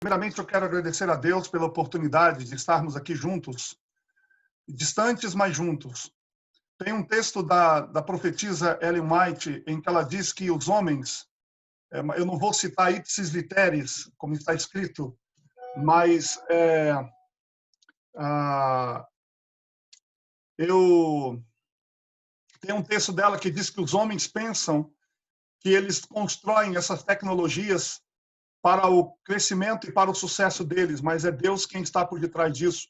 Primeiramente, eu quero agradecer a Deus pela oportunidade de estarmos aqui juntos, distantes, mas juntos. Tem um texto da profetisa Ellen White em que ela diz que os homens, eu não vou citar ipsis literis, como está escrito, mas eu tem um texto dela que diz que os homens pensam que eles constroem essas tecnologias para o crescimento e para o sucesso deles, mas é Deus quem está por detrás disso.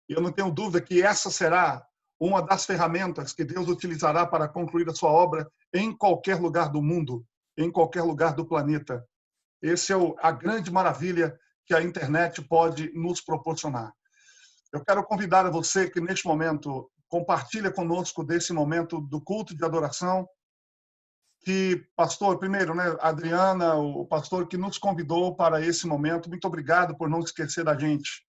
E eu não tenho dúvida que essa será uma das ferramentas que Deus utilizará para concluir a sua obra em qualquer lugar do mundo, em qualquer lugar do planeta. Essa é a grande maravilha que a internet pode nos proporcionar. Eu quero convidar a você que, neste momento, compartilha conosco desse momento do culto de adoração, que, pastor, primeiro, né, Adriana, o pastor que nos convidou para esse momento, muito obrigado por não esquecer da gente.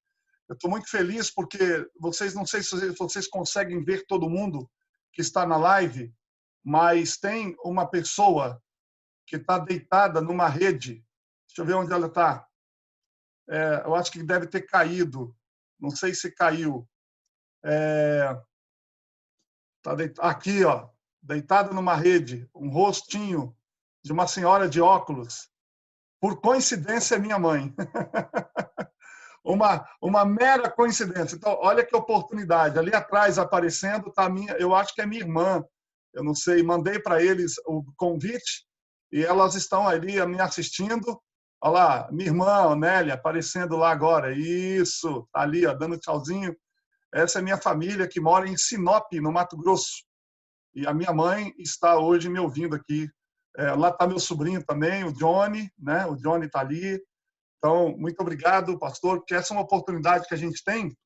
Eu estou muito feliz porque vocês, não sei se vocês conseguem ver todo mundo que está na live, mas tem uma pessoa que está deitada numa rede. Deixa eu ver onde ela está. Eu acho que deve ter caído. Não sei se caiu. Tá aqui, ó, deitada numa rede, um rostinho de uma senhora de óculos. Por coincidência, é minha mãe. Uma mera coincidência. Então, olha que oportunidade. Ali atrás, aparecendo, está a minha, eu acho que é minha irmã. Eu não sei, mandei para eles o convite e elas estão ali me assistindo. Olha lá, minha irmã, Nélia, aparecendo lá agora. Isso, tá ali, ó, dando tchauzinho. Essa é minha família que mora em Sinop, no Mato Grosso. E a minha mãe está hoje me ouvindo aqui. Lá está meu sobrinho também, o Johnny, né? O Johnny está ali. Então, muito obrigado, pastor, porque essa é uma oportunidade que a gente tem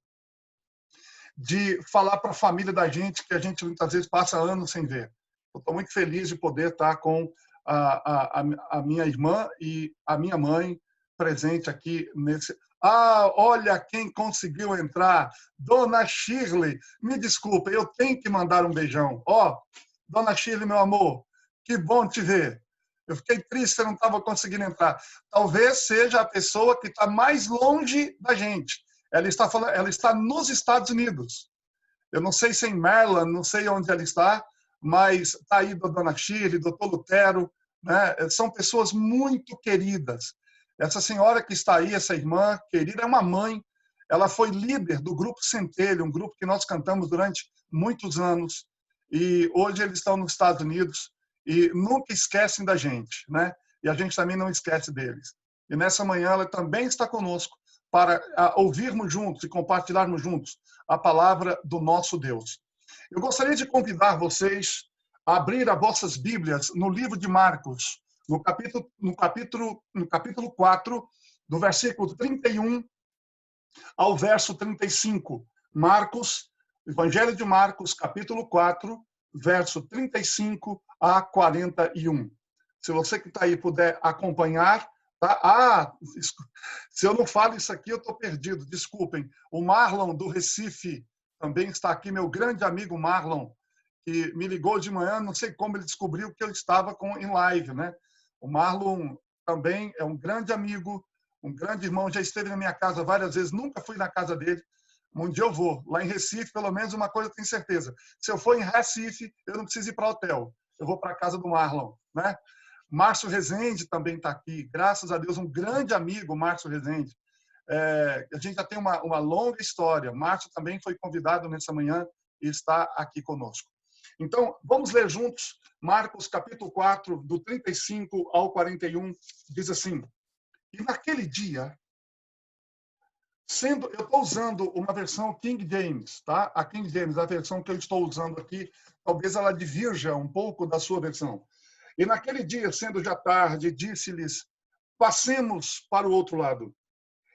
de falar para a família da gente, que a gente muitas vezes passa anos sem ver. Eu estou muito feliz de poder estar com a minha irmã e a minha mãe presente aqui nesse... Ah, olha quem conseguiu entrar. Dona Shirley, me desculpa, eu tenho que mandar um beijão. Ó, Dona Shirley, meu amor, que bom te ver. Eu fiquei triste que você não estava conseguindo entrar. Talvez seja a pessoa que está mais longe da gente. Ela está nos Estados Unidos. Eu não sei se é em Maryland, não sei onde ela está, mas está aí a Dona Shirley, doutor Lutero, né? São pessoas muito queridas. Essa senhora que está aí, essa irmã querida, é uma mãe. Ela foi líder do Grupo Centelho, um grupo que nós cantamos durante muitos anos. E hoje eles estão nos Estados Unidos e nunca esquecem da gente, né? E a gente também não esquece deles. E nessa manhã ela também está conosco para ouvirmos juntos e compartilharmos juntos a palavra do nosso Deus. Eu gostaria de convidar vocês a abrir as vossas Bíblias no livro de Marcos, no capítulo 4, do versículo 31 ao verso 35. Marcos, Evangelho de Marcos, capítulo 4, verso 35 a 41. Se você que está aí puder acompanhar, tá? Se eu não falo isso aqui, eu estou perdido, desculpem. O Marlon, do Recife, também está aqui, meu grande amigo Marlon, que me ligou de manhã, não sei como ele descobriu que eu estava em live, né? O Marlon também é um grande amigo, um grande irmão, já esteve na minha casa várias vezes, nunca fui na casa dele. Um dia eu vou. Lá em Recife, pelo menos uma coisa eu tenho certeza. Se eu for em Recife, eu não preciso ir para hotel. Eu vou para a casa do Marlon, né? Márcio Rezende também está aqui. Graças a Deus, um grande amigo, Márcio Rezende. A gente já tem uma longa história. Márcio também foi convidado nessa manhã e está aqui conosco. Então, vamos ler juntos Marcos capítulo 4, do 35 ao 41, diz assim: E naquele dia, eu estou usando uma versão King James, tá? A King James, a versão que eu estou usando aqui, talvez ela divirja um pouco da sua versão. E naquele dia, sendo já tarde, disse-lhes: Passemos para o outro lado.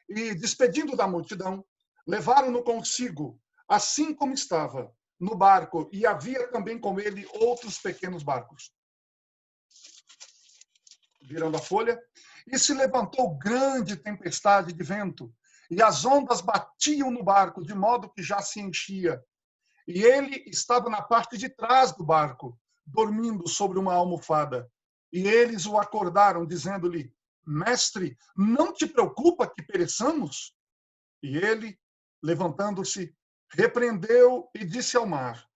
E, despedindo da multidão, levaram-no consigo, assim como estava, no barco, e havia também com ele outros pequenos barcos. Virando a folha, e se levantou grande tempestade de vento, e as ondas batiam no barco, de modo que já se enchia. E ele estava na parte de trás do barco, dormindo sobre uma almofada. E eles o acordaram, dizendo-lhe: Mestre, não te preocupa que pereçamos? E ele, levantando-se, repreendeu e disse ao mar: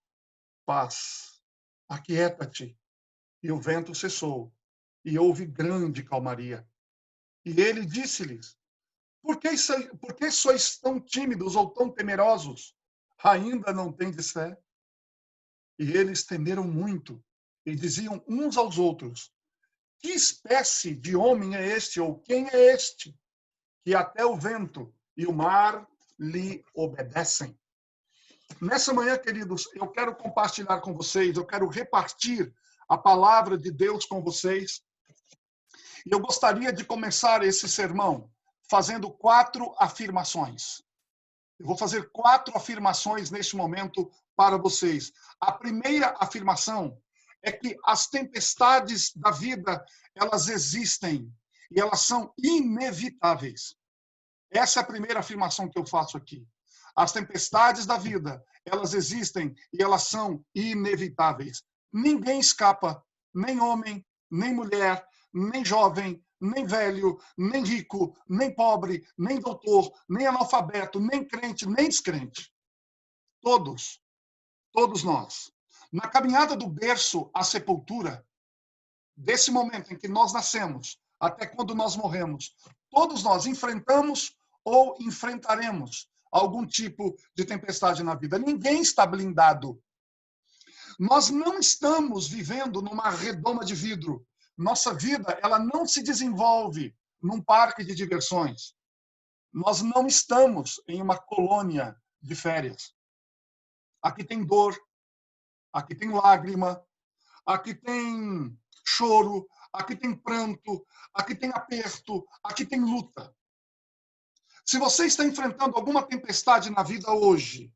Paz, aquieta-te. E o vento cessou, e houve grande calmaria. E ele disse-lhes: por que sois tão tímidos ou tão temerosos? Ainda não tendes fé? E eles temeram muito, e diziam uns aos outros: Que espécie de homem é este, ou quem é este, que até o vento e o mar lhe obedecem? Nessa manhã, queridos, eu quero compartilhar com vocês, eu quero repartir a palavra de Deus com vocês. E eu gostaria de começar esse sermão fazendo 4 afirmações. Eu vou fazer 4 afirmações neste momento para vocês. A primeira afirmação é que as tempestades da vida, elas existem e elas são inevitáveis. Essa é a primeira afirmação que eu faço aqui. As tempestades da vida, elas existem e elas são inevitáveis. Ninguém escapa, nem homem, nem mulher, nem jovem, nem velho, nem rico, nem pobre, nem doutor, nem analfabeto, nem crente, nem descrente. Todos nós. Na caminhada do berço à sepultura, desse momento em que nós nascemos até quando nós morremos, todos nós enfrentamos ou enfrentaremos algum tipo de tempestade na vida. Ninguém está blindado. Nós não estamos vivendo numa redoma de vidro. Nossa vida, ela não se desenvolve num parque de diversões. Nós não estamos em uma colônia de férias. Aqui tem dor, aqui tem lágrima, aqui tem choro, aqui tem pranto, aqui tem aperto, aqui tem luta. Se você está enfrentando alguma tempestade na vida hoje,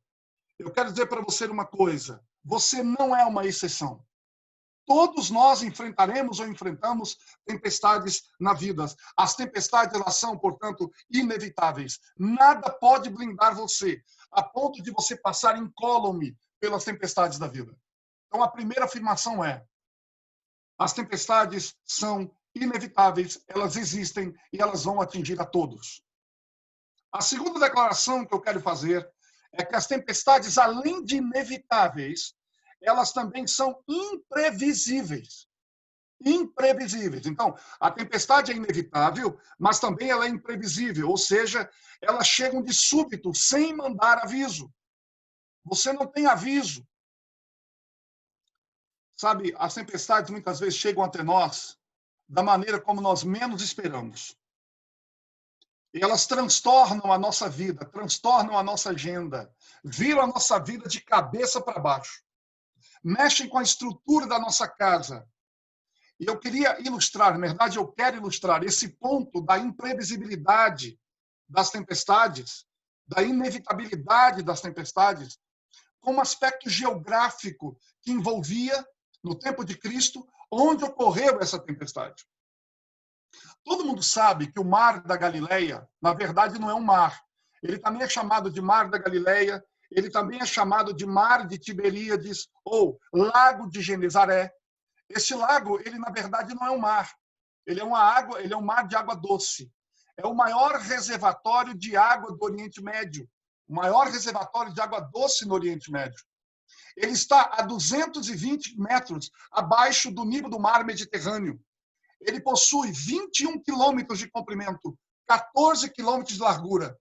eu quero dizer para você uma coisa: você não é uma exceção. Todos nós enfrentaremos ou enfrentamos tempestades na vida. As tempestades, elas são, portanto, inevitáveis. Nada pode blindar você a ponto de você passar incólume pelas tempestades da vida. Então, a primeira afirmação é: as tempestades são inevitáveis, elas existem e elas vão atingir a todos. A segunda declaração que eu quero fazer é que as tempestades, além de inevitáveis, elas também são imprevisíveis. Imprevisíveis. Então, a tempestade é inevitável, mas também ela é imprevisível, ou seja, elas chegam de súbito, sem mandar aviso. Você não tem aviso. Sabe, as tempestades muitas vezes chegam até nós da maneira como nós menos esperamos. E elas transtornam a nossa vida, transtornam a nossa agenda, viram a nossa vida de cabeça para baixo, mexem com a estrutura da nossa casa. E eu queria ilustrar, na verdade, eu quero ilustrar esse ponto da imprevisibilidade das tempestades, da inevitabilidade das tempestades, com um aspecto geográfico que envolvia, no tempo de Cristo, onde ocorreu essa tempestade. Todo mundo sabe que o Mar da Galileia, na verdade, não é um mar. Ele também é chamado de Mar da Galileia, ele também é chamado de Mar de Tiberíades ou Lago de Genezaré. Esse lago, ele na verdade não é um mar. Ele é um mar de água doce. É o maior reservatório de água do Oriente Médio, o maior reservatório de água doce no Oriente Médio. Ele está a 220 metros abaixo do nível do mar Mediterrâneo. Ele possui 21 quilômetros de comprimento, 14 quilômetros de largura.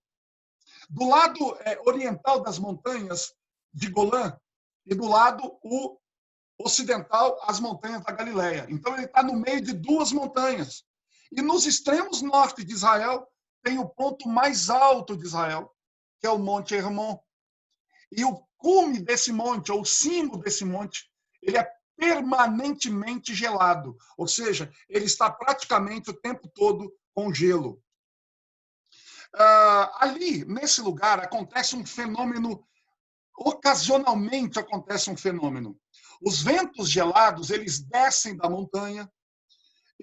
Do lado oriental das montanhas de Golã e do lado ocidental, as montanhas da Galileia. Então, ele está no meio de 2 montanhas. E nos extremos norte de Israel, tem o ponto mais alto de Israel, que é o Monte Hermon. E o cume desse monte, ou o cimo desse monte, ele é permanentemente gelado, ou seja, ele está praticamente o tempo todo com gelo. Ali, nesse lugar, acontece um fenômeno, ocasionalmente acontece um fenômeno. Os ventos gelados, eles descem da montanha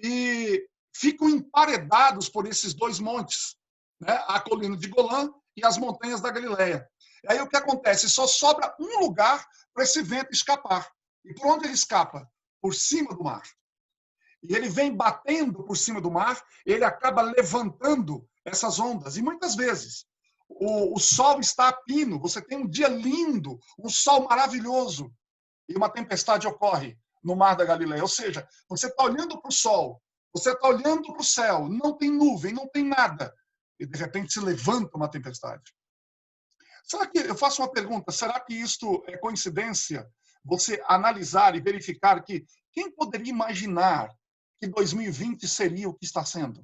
e ficam emparedados por esses 2 montes, né? A colina de Golã e as montanhas da Galileia. E aí o que acontece? Só sobra um lugar para esse vento escapar. E por onde ele escapa? Por cima do mar. e ele vem batendo por cima do mar, ele acaba levantando essas ondas. E muitas vezes o sol está a pino, você tem um dia lindo, um sol maravilhoso, e uma tempestade ocorre no Mar da Galileia. Ou seja, você está olhando para o sol, você está olhando para o céu, não tem nuvem, não tem nada, e de repente se levanta uma tempestade. Será que, eu faço uma pergunta, será que isto é coincidência? Você analisar e verificar que quem poderia imaginar que 2020 seria o que está sendo?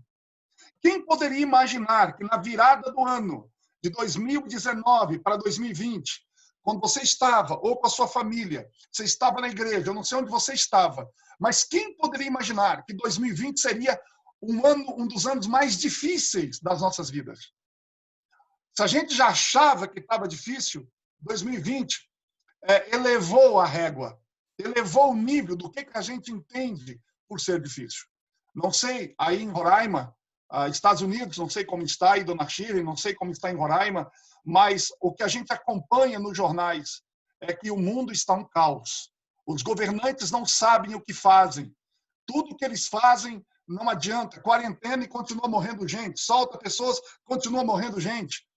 Quem poderia imaginar que na virada do ano de 2019 para 2020, quando você estava, ou com a sua família, você estava na igreja, eu não sei onde você estava, mas quem poderia imaginar que 2020 seria um dos anos mais difíceis das nossas vidas? Se a gente já achava que estava difícil, 2020 elevou a régua, elevou o nível do que a gente entende por ser difícil. Não sei, aí em Roraima, Estados Unidos, não sei como está aí, Dona Shirley, não sei como está em Roraima, mas o que a gente acompanha nos jornais é que o mundo está um caos. Os governantes não sabem o que fazem. Tudo que eles fazem não adianta. Quarentena e continua morrendo gente. Solta pessoas, continua morrendo gente.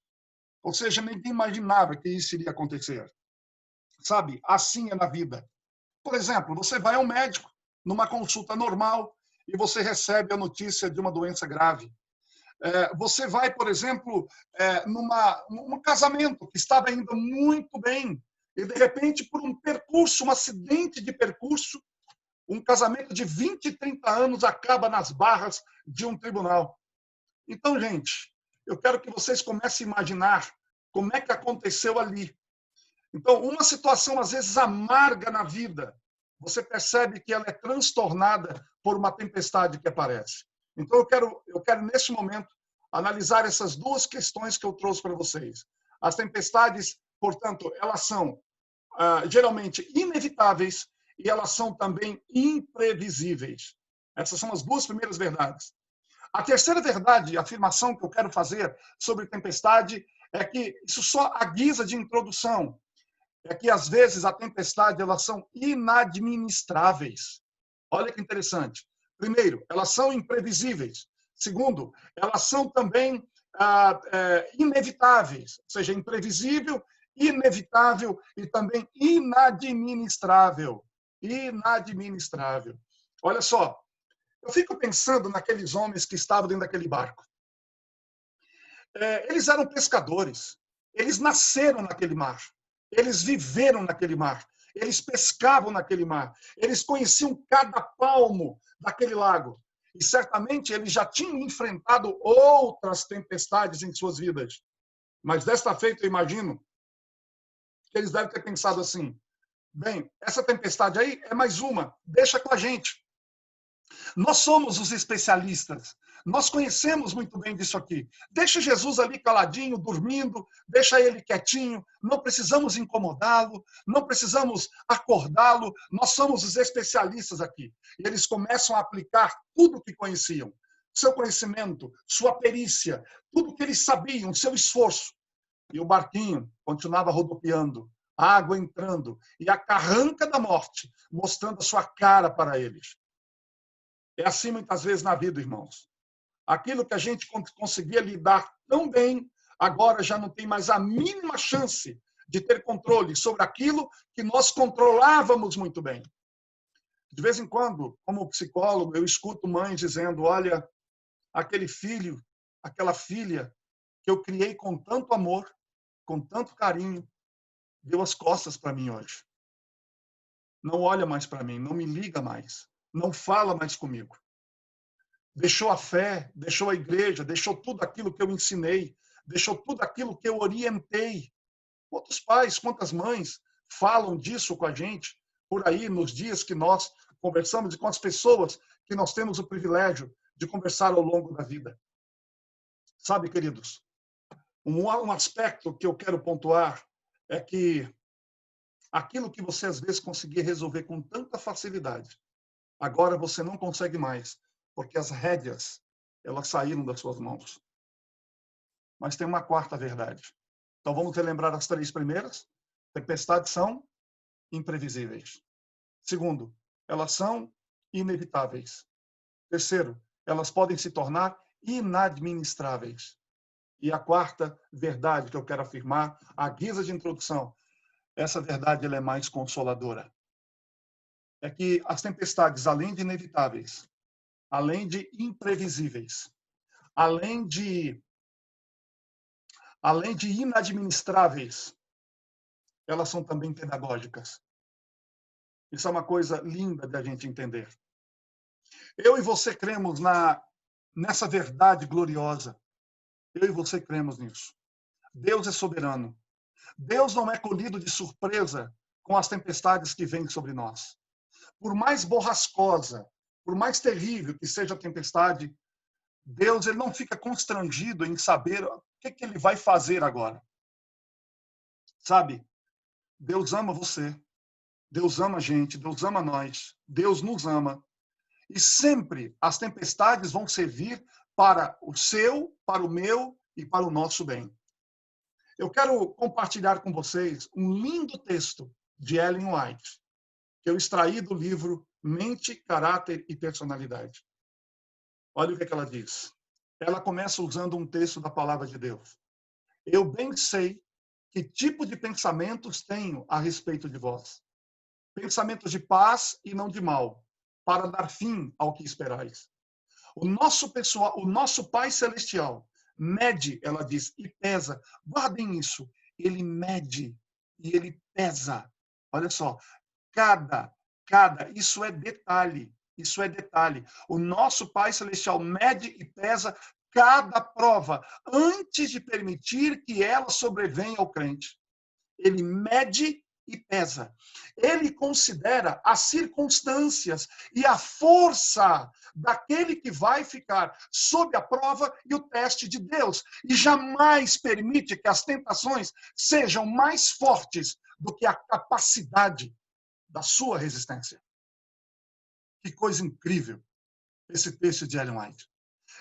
Ou seja, ninguém imaginava que isso iria acontecer. Sabe, assim é na vida. Por exemplo, você vai ao médico numa consulta normal e você recebe a notícia de uma doença grave. Você vai, por exemplo, num casamento que estava indo muito bem e, de repente, por um percurso, um acidente de percurso, um casamento de 20, 30 anos acaba nas barras de um tribunal. Então, gente, eu quero que vocês comecem a imaginar como é que aconteceu ali. Então, uma situação, às vezes, amarga na vida, você percebe que ela é transtornada por uma tempestade que aparece. Então, eu quero neste momento, analisar essas duas questões que eu trouxe para vocês. As tempestades, portanto, elas são geralmente inevitáveis e elas são também imprevisíveis. Essas são as duas primeiras verdades. A terceira verdade, a afirmação que eu quero fazer sobre tempestade, é que isso só a guisa de introdução. É que, às vezes, a tempestade, elas são inadministráveis. Olha que interessante. Primeiro, elas são imprevisíveis. Segundo, elas são também inevitáveis, ou seja, imprevisível, inevitável e também inadministrável. Inadministrável. Olha só, eu fico pensando naqueles homens que estavam dentro daquele barco. Eles eram pescadores, eles nasceram naquele mar, eles viveram naquele mar, eles pescavam naquele mar, eles conheciam cada palmo daquele lago. E certamente eles já tinham enfrentado outras tempestades em suas vidas. Mas desta feita, eu imagino que eles devem ter pensado assim: bem, essa tempestade aí é mais uma, deixa com a gente. Nós somos os especialistas. Nós conhecemos muito bem disso aqui. Deixa Jesus ali caladinho, dormindo, deixa ele quietinho, não precisamos incomodá-lo, não precisamos acordá-lo, nós somos os especialistas aqui. E eles começam a aplicar tudo o que conheciam, seu conhecimento, sua perícia, tudo que eles sabiam, seu esforço. E o barquinho continuava rodopiando, a água entrando, e a carranca da morte mostrando a sua cara para eles. É assim muitas vezes na vida, irmãos. Aquilo que a gente conseguia lidar tão bem, agora já não tem mais a mínima chance de ter controle sobre aquilo que nós controlávamos muito bem. De vez em quando, como psicólogo, eu escuto mães dizendo: olha, aquele filho, aquela filha que eu criei com tanto amor, com tanto carinho, deu as costas para mim hoje. Não olha mais para mim, não me liga mais, não fala mais comigo. Deixou a fé, deixou a igreja, deixou tudo aquilo que eu ensinei, deixou tudo aquilo que eu orientei. Quantos pais, quantas mães falam disso com a gente por aí nos dias que nós conversamos e com as pessoas que nós temos o privilégio de conversar ao longo da vida. Sabe, queridos, um aspecto que eu quero pontuar é que aquilo que você às vezes conseguia resolver com tanta facilidade, agora você não consegue mais, porque as rédeas, elas saíram das suas mãos. Mas tem uma quarta verdade. Então vamos relembrar as três primeiras. Tempestades são imprevisíveis. Segundo, elas são inevitáveis. Terceiro, elas podem se tornar inadministráveis. E a quarta verdade que eu quero afirmar, à guisa de introdução, essa verdade ela é mais consoladora. É que as tempestades, além de inevitáveis, além de imprevisíveis, além de inadministráveis, elas são também pedagógicas. Isso é uma coisa linda de a gente entender. Eu e você cremos nessa verdade gloriosa. Eu e você cremos nisso. Deus é soberano. Deus não é colhido de surpresa com as tempestades que vêm sobre nós. Por mais borrascosa, por mais terrível que seja a tempestade, Deus ele não fica constrangido em saber o que ele vai fazer agora. Sabe? Deus ama você. Deus ama a gente. Deus ama nós. Deus nos ama. E sempre as tempestades vão servir para o seu, para o meu e para o nosso bem. Eu quero compartilhar com vocês um lindo texto de Ellen White, que eu extraí do livro Mente, Caráter e Personalidade. Olha o que ela diz. Ela começa usando um texto da palavra de Deus. Eu bem sei que tipo de pensamentos tenho a respeito de vós. Pensamentos de paz e não de mal, para dar fim ao que esperais. O nosso Pai Celestial mede, ela diz, e pesa. Guardem isso. Ele mede e ele pesa. Olha só, cada, isso é detalhe. Isso é detalhe. O nosso Pai Celestial mede e pesa cada prova antes de permitir que ela sobrevenha ao crente. Ele mede e pesa. Ele considera as circunstâncias e a força daquele que vai ficar sob a prova e o teste de Deus. E jamais permite que as tentações sejam mais fortes do que a capacidade da sua resistência. Que coisa incrível esse texto de Ellen White.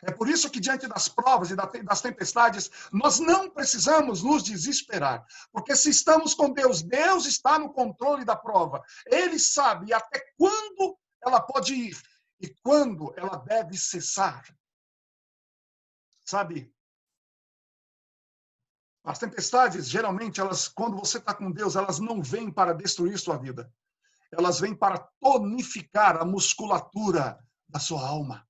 É por isso que, diante das provas e das tempestades, nós não precisamos nos desesperar. Porque se estamos com Deus, Deus está no controle da prova. Ele sabe até quando ela pode ir e quando ela deve cessar. Sabe? As tempestades, geralmente, quando você está com Deus, elas não vêm para destruir sua vida. Elas vêm para tonificar a musculatura da sua alma.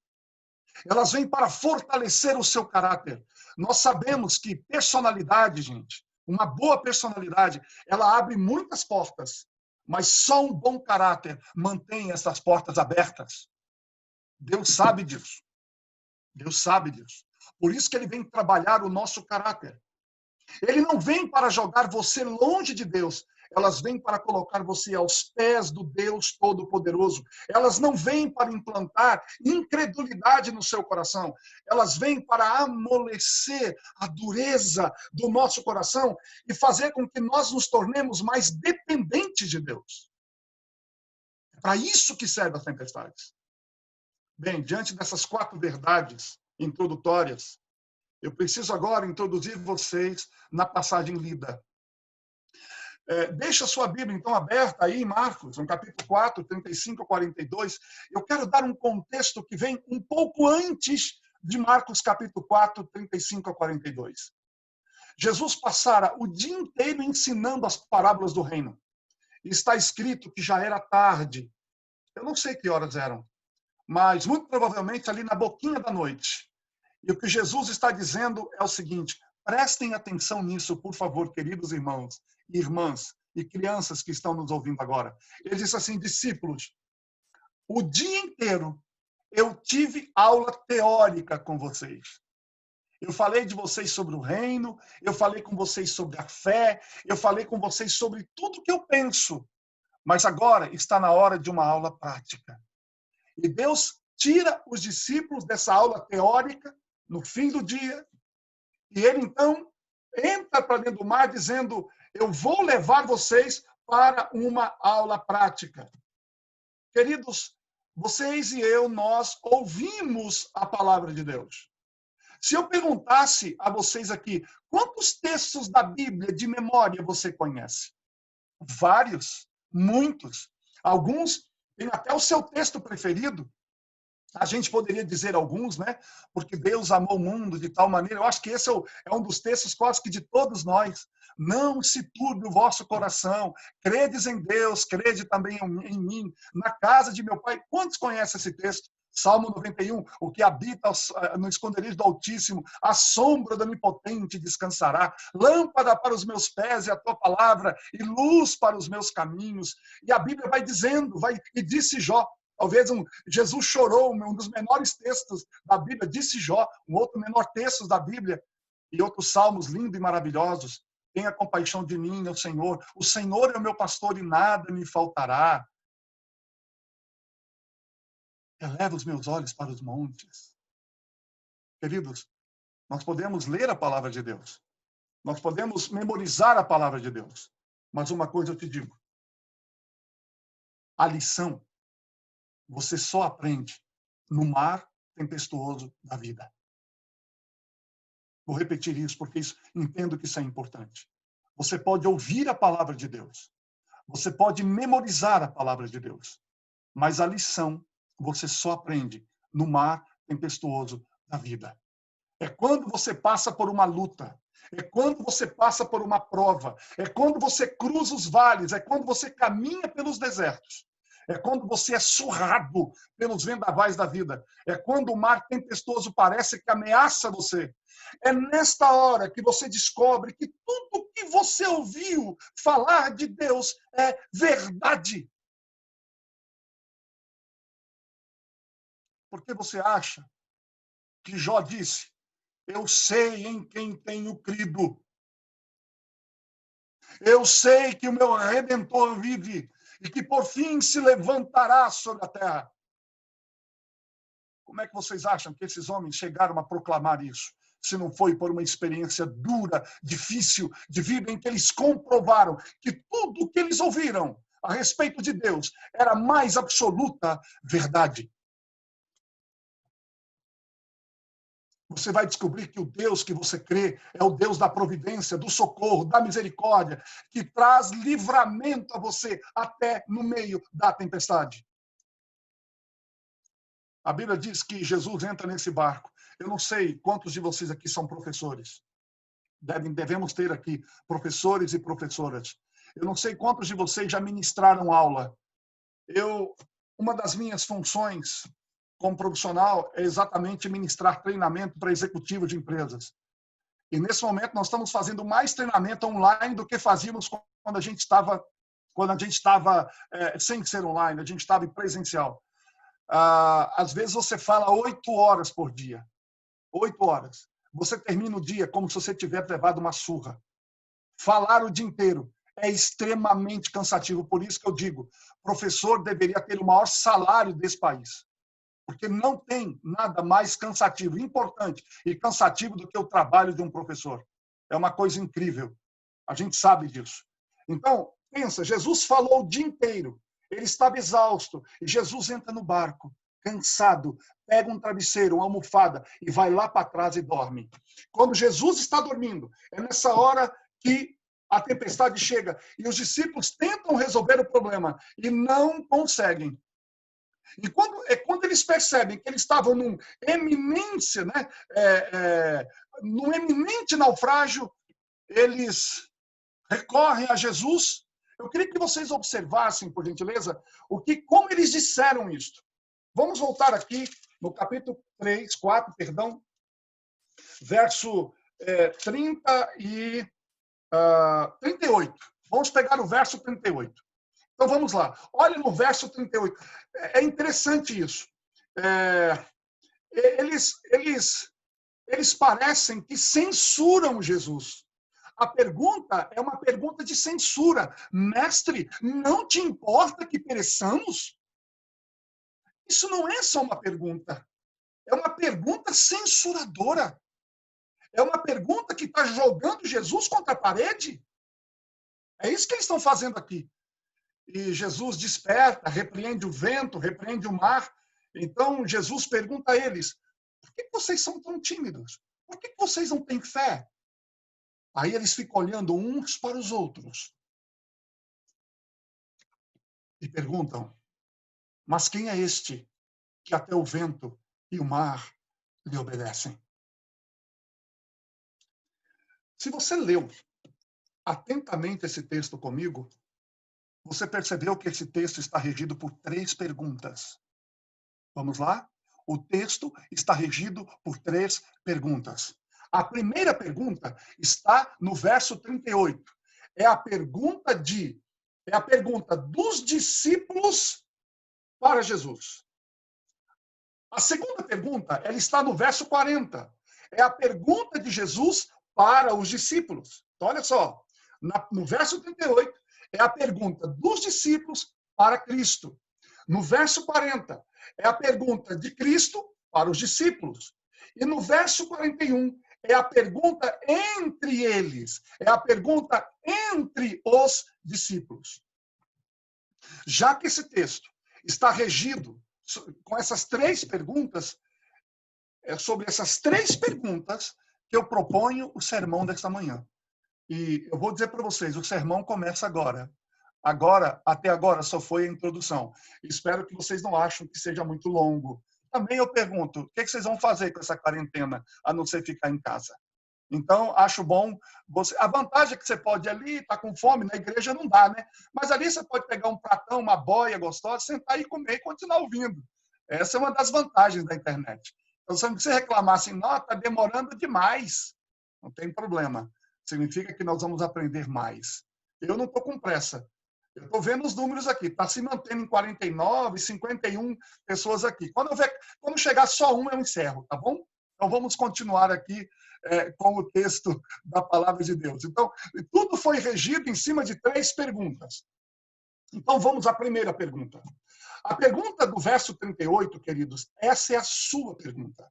Elas vêm para fortalecer o seu caráter. Nós sabemos que personalidade, gente, uma boa personalidade, ela abre muitas portas, mas só um bom caráter mantém essas portas abertas. Deus sabe disso. Deus sabe disso. Por isso que ele vem trabalhar o nosso caráter. Ele não vem para jogar você longe de Deus. Elas vêm para colocar você aos pés do Deus Todo-Poderoso. Elas não vêm para implantar incredulidade no seu coração. Elas vêm para amolecer a dureza do nosso coração e fazer com que nós nos tornemos mais dependentes de Deus. É para isso que servem as tempestades. Bem, diante dessas 4 verdades introdutórias, eu preciso agora introduzir vocês na passagem lida. Deixa a sua Bíblia, então, aberta aí em Marcos, no capítulo 4, 35 a 42. Eu quero dar um contexto que vem um pouco antes de Marcos, capítulo 4, 35 a 42. Jesus passara o dia inteiro ensinando as parábolas do reino. Está escrito que já era tarde. Eu não sei que horas eram, mas muito provavelmente ali na boquinha da noite. E o que Jesus está dizendo é o seguinte: prestem atenção nisso, por favor, queridos irmãos e irmãs e crianças que estão nos ouvindo agora. Ele disse assim: discípulos, o dia inteiro eu tive aula teórica com vocês. Eu falei de vocês sobre o reino, eu falei com vocês sobre a fé, eu falei com vocês sobre tudo que eu penso. Mas agora está na hora de uma aula prática. E Deus tira os discípulos dessa aula teórica no fim do dia, e ele então entra para dentro do mar dizendo: eu vou levar vocês para uma aula prática. Queridos, vocês e eu, nós ouvimos a palavra de Deus. Se eu perguntasse a vocês aqui, quantos textos da Bíblia de memória você conhece? Vários, muitos. Alguns têm até o seu texto preferido. A gente poderia dizer alguns, né? Porque Deus amou o mundo de tal maneira. Eu acho que esse é um dos textos quase que de todos nós. Não se turbe o vosso coração. Credes em Deus, crede também em mim. Na casa de meu pai. Quantos conhecem esse texto? Salmo 91, o que habita no esconderijo do Altíssimo, a sombra do Onipotente descansará. Lâmpada para os meus pés e a tua palavra, e luz para os meus caminhos. E a Bíblia vai dizendo, e disse Jó, talvez Jesus chorou, um dos menores textos da Bíblia, disse Jó, um outro menor texto da Bíblia, e outros salmos lindos e maravilhosos. Tenha compaixão de mim, meu Senhor. O Senhor é o meu pastor e nada me faltará. Eleva os meus olhos para os montes. Queridos, nós podemos ler a palavra de Deus. Nós podemos memorizar a palavra de Deus. Mas uma coisa eu te digo. A lição você só aprende no mar tempestuoso da vida. Vou repetir isso porque entendo que isso é importante. Você pode ouvir a palavra de Deus. Você pode memorizar a palavra de Deus. Mas a lição você só aprende no mar tempestuoso da vida. É quando você passa por uma luta. É quando você passa por uma prova. É quando você cruza os vales. É quando você caminha pelos desertos. É quando você é surrado pelos vendavais da vida. É quando o mar tempestuoso parece que ameaça você. É nesta hora que você descobre que tudo que você ouviu falar de Deus é verdade. Porque você acha que Jó disse: eu sei em quem tenho crido. Eu sei que o meu Redentor vive e que por fim se levantará sobre a terra. Como é que vocês acham que esses homens chegaram a proclamar isso? Se não foi por uma experiência dura, difícil de vida, em que eles comprovaram que tudo o que eles ouviram a respeito de Deus era mais absoluta verdade. Você vai descobrir que o Deus que você crê é o Deus da providência, do socorro, da misericórdia, que traz livramento a você até no meio da tempestade. A Bíblia diz que Jesus entra nesse barco. Eu não sei quantos de vocês aqui são professores. Devemos ter aqui professores e professoras. Eu não sei quantos de vocês já ministraram aula. Uma das minhas funções como profissional é exatamente ministrar treinamento para executivos de empresas. E nesse momento nós estamos fazendo mais treinamento online do que fazíamos quando a gente estava sem ser online, a gente estava em presencial. Às vezes você fala 8 horas por dia. 8 horas. Você termina o dia como se você tivesse levado uma surra. Falar o dia inteiro é extremamente cansativo. Por isso que eu digo, professor deveria ter o maior salário desse país. Porque não tem nada mais cansativo, importante e cansativo do que o trabalho de um professor. É uma coisa incrível. A gente sabe disso. Então, pensa, Jesus falou o dia inteiro. Ele estava exausto. E Jesus entra no barco, cansado, pega um travesseiro, uma almofada e vai lá para trás e dorme. Quando Jesus está dormindo, é nessa hora que a tempestade chega e os discípulos tentam resolver o problema e não conseguem. E quando eles percebem que eles estavam num eminência, né, num eminente naufrágio, eles recorrem a Jesus. Eu queria que vocês observassem, por gentileza, como eles disseram isto. Vamos voltar aqui no capítulo 4, verso 38. Vamos pegar o verso 38. Então vamos lá. Olha no verso 38. É interessante isso. Eles parecem que censuram Jesus. A pergunta é uma pergunta de censura. Mestre, não te importa que pereçamos? Isso não é só uma pergunta. É uma pergunta censuradora. É uma pergunta que está jogando Jesus contra a parede. É isso que eles estão fazendo aqui. E Jesus desperta, repreende o vento, repreende o mar. Então, Jesus pergunta a eles, por que vocês são tão tímidos? Por que vocês não têm fé? Aí eles ficam olhando uns para os outros e perguntam, mas quem é este que até o vento e o mar lhe obedecem. Se você leu atentamente esse texto comigo, você percebeu que esse texto está regido por 3 perguntas. Vamos lá? O texto está regido por 3 perguntas. A primeira pergunta está no verso 38. É a pergunta dos discípulos para Jesus. A segunda pergunta, ela está no verso 40. É a pergunta de Jesus para os discípulos. Então, olha só, no verso 38, é a pergunta dos discípulos para Cristo. No verso 40, é a pergunta de Cristo para os discípulos. E no verso 41, é a pergunta entre eles. É a pergunta entre os discípulos. Já que esse texto está regido com essas 3 perguntas, é sobre essas 3 perguntas que eu proponho o sermão desta manhã. E eu vou dizer para vocês, o sermão começa agora. Até agora, só foi a introdução. Espero que vocês não achem que seja muito longo. Também eu pergunto, o que vocês vão fazer com essa quarentena, a não ser ficar em casa? Então, acho bom. A vantagem é que você pode ir ali, estar com fome, na igreja não dá, né? Mas ali você pode pegar um pratão, uma boia gostosa, sentar e comer e continuar ouvindo. Essa é uma das vantagens da internet. Então, se você reclamar assim, não, está demorando demais, não tem problema. Significa que nós vamos aprender mais. Eu não estou com pressa. Eu estou vendo os números aqui. Está se mantendo em 49, 51 pessoas aqui. Quando chegar só um, eu encerro, tá bom? Então, vamos continuar aqui com o texto da palavra de Deus. Então, tudo foi regido em cima de 3 perguntas. Então, vamos à primeira pergunta. A pergunta do verso 38, queridos, essa é a sua pergunta.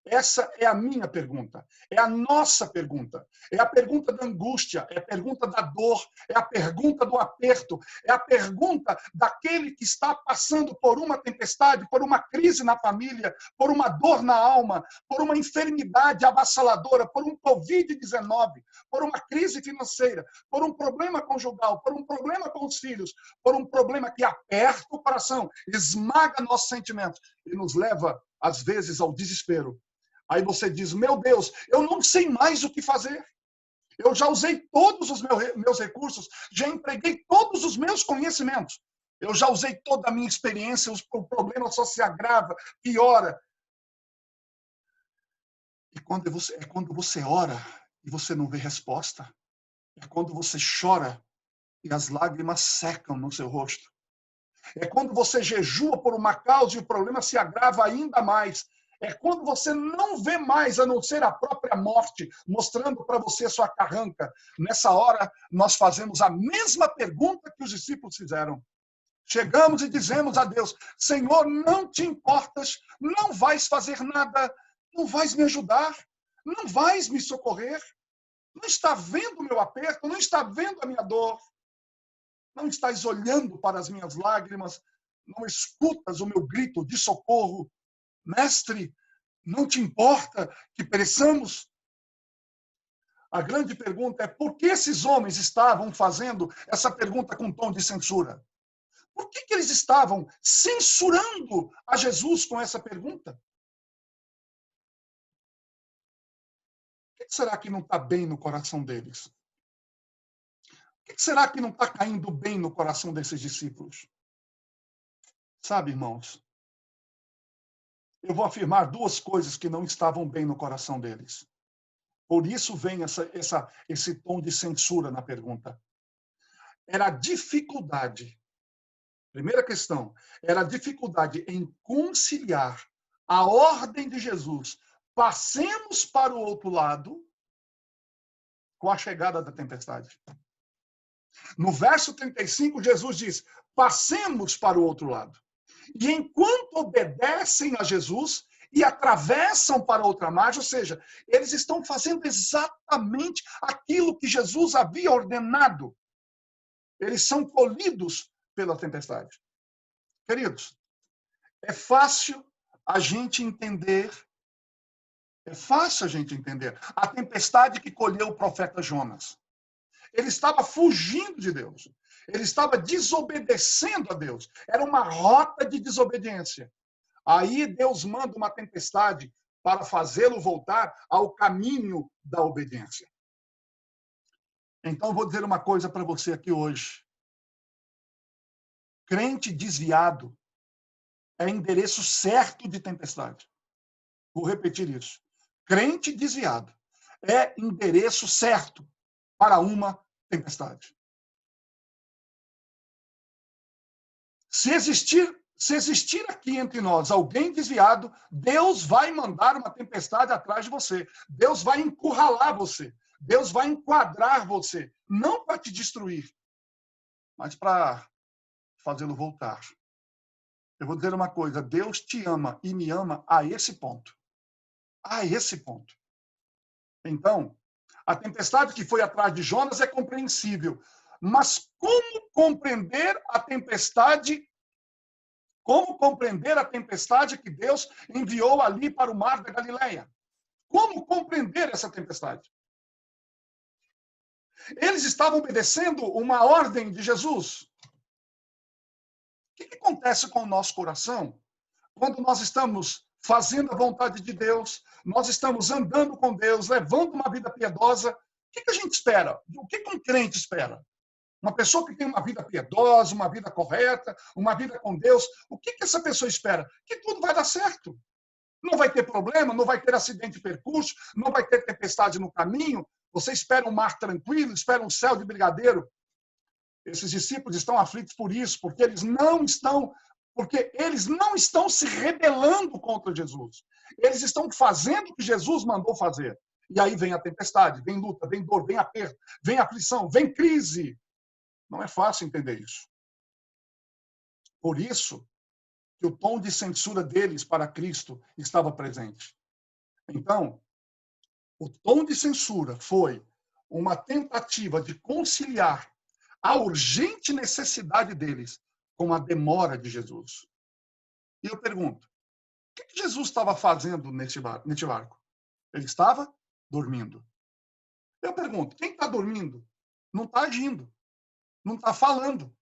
Essa é a minha pergunta, é a nossa pergunta, é a pergunta da angústia, é a pergunta da dor, é a pergunta do aperto, é a pergunta daquele que está passando por uma tempestade, por uma crise na família, por uma dor na alma, por uma enfermidade avassaladora, por um Covid-19, por uma crise financeira, por um problema conjugal, por um problema com os filhos, por um problema que aperta o coração, esmaga nossos sentimentos e nos leva, às vezes, ao desespero. Aí você diz, meu Deus, eu não sei mais o que fazer. Eu já usei todos os meus recursos, já empreguei todos os meus conhecimentos. Eu já usei toda a minha experiência, o problema só se agrava, piora. E quando você ora e você não vê resposta, é quando você chora e as lágrimas secam no seu rosto. É quando você jejua por uma causa e o problema se agrava ainda mais. É quando você não vê mais a não ser a própria morte, mostrando para você sua carranca. Nessa hora, nós fazemos a mesma pergunta que os discípulos fizeram. Chegamos e dizemos a Deus, Senhor, não te importas, não vais fazer nada, não vais me ajudar, não vais me socorrer, não está vendo o meu aperto, não está vendo a minha dor, não estás olhando para as minhas lágrimas, não escutas o meu grito de socorro. Mestre, não te importa que pereçamos? A grande pergunta é por que esses homens estavam fazendo essa pergunta com tom de censura? Por que eles estavam censurando a Jesus com essa pergunta? O que será que não está bem no coração deles? O que será que não está caindo bem no coração desses discípulos? Sabe, irmãos, eu vou afirmar 2 coisas que não estavam bem no coração deles. Por isso vem esse tom de censura na pergunta. Era a dificuldade. Primeira questão, era a dificuldade em conciliar a ordem de Jesus. Passemos para o outro lado com a chegada da tempestade. No verso 35, Jesus diz, passemos para o outro lado. E enquanto obedecem a Jesus e atravessam para outra margem, ou seja, eles estão fazendo exatamente aquilo que Jesus havia ordenado. Eles são tolhidos pela tempestade. Queridos, é fácil a gente entender, a tempestade que colheu o profeta Jonas. Ele estava fugindo de Deus. Ele estava desobedecendo a Deus. Era uma rota de desobediência. Aí Deus manda uma tempestade para fazê-lo voltar ao caminho da obediência. Então, vou dizer uma coisa para você aqui hoje. Crente desviado é endereço certo de tempestade. Vou repetir isso. Crente desviado é endereço certo para uma tempestade. Se existir aqui entre nós alguém desviado, Deus vai mandar uma tempestade atrás de você. Deus vai encurralar você. Deus vai enquadrar você. Não para te destruir, mas para fazê-lo voltar. Eu vou dizer uma coisa. Deus te ama e me ama a esse ponto. A esse ponto. Então, a tempestade que foi atrás de Jonas é compreensível. Mas como compreender a tempestade? Como compreender a tempestade que Deus enviou ali para o mar da Galileia? Como compreender essa tempestade? Eles estavam obedecendo uma ordem de Jesus. O que acontece com o nosso coração quando nós estamos fazendo a vontade de Deus, nós estamos andando com Deus, levando uma vida piedosa? O que a gente espera? O que um crente espera? Uma pessoa que tem uma vida piedosa, uma vida correta, uma vida com Deus, o que essa pessoa espera? Que tudo vai dar certo. Não vai ter problema, não vai ter acidente de percurso, não vai ter tempestade no caminho. Você espera um mar tranquilo, espera um céu de brigadeiro. Esses discípulos estão aflitos por isso, porque eles não estão se rebelando contra Jesus. Eles estão fazendo o que Jesus mandou fazer. E aí vem a tempestade, vem luta, vem dor, vem aperto, vem aflição, vem crise. Não é fácil entender isso. Por isso que o tom de censura deles para Cristo estava presente. Então, o tom de censura foi uma tentativa de conciliar a urgente necessidade deles com a demora de Jesus. E eu pergunto, o que Jesus estava fazendo neste barco? Ele estava dormindo. Eu pergunto, quem está dormindo não está agindo, não está falando.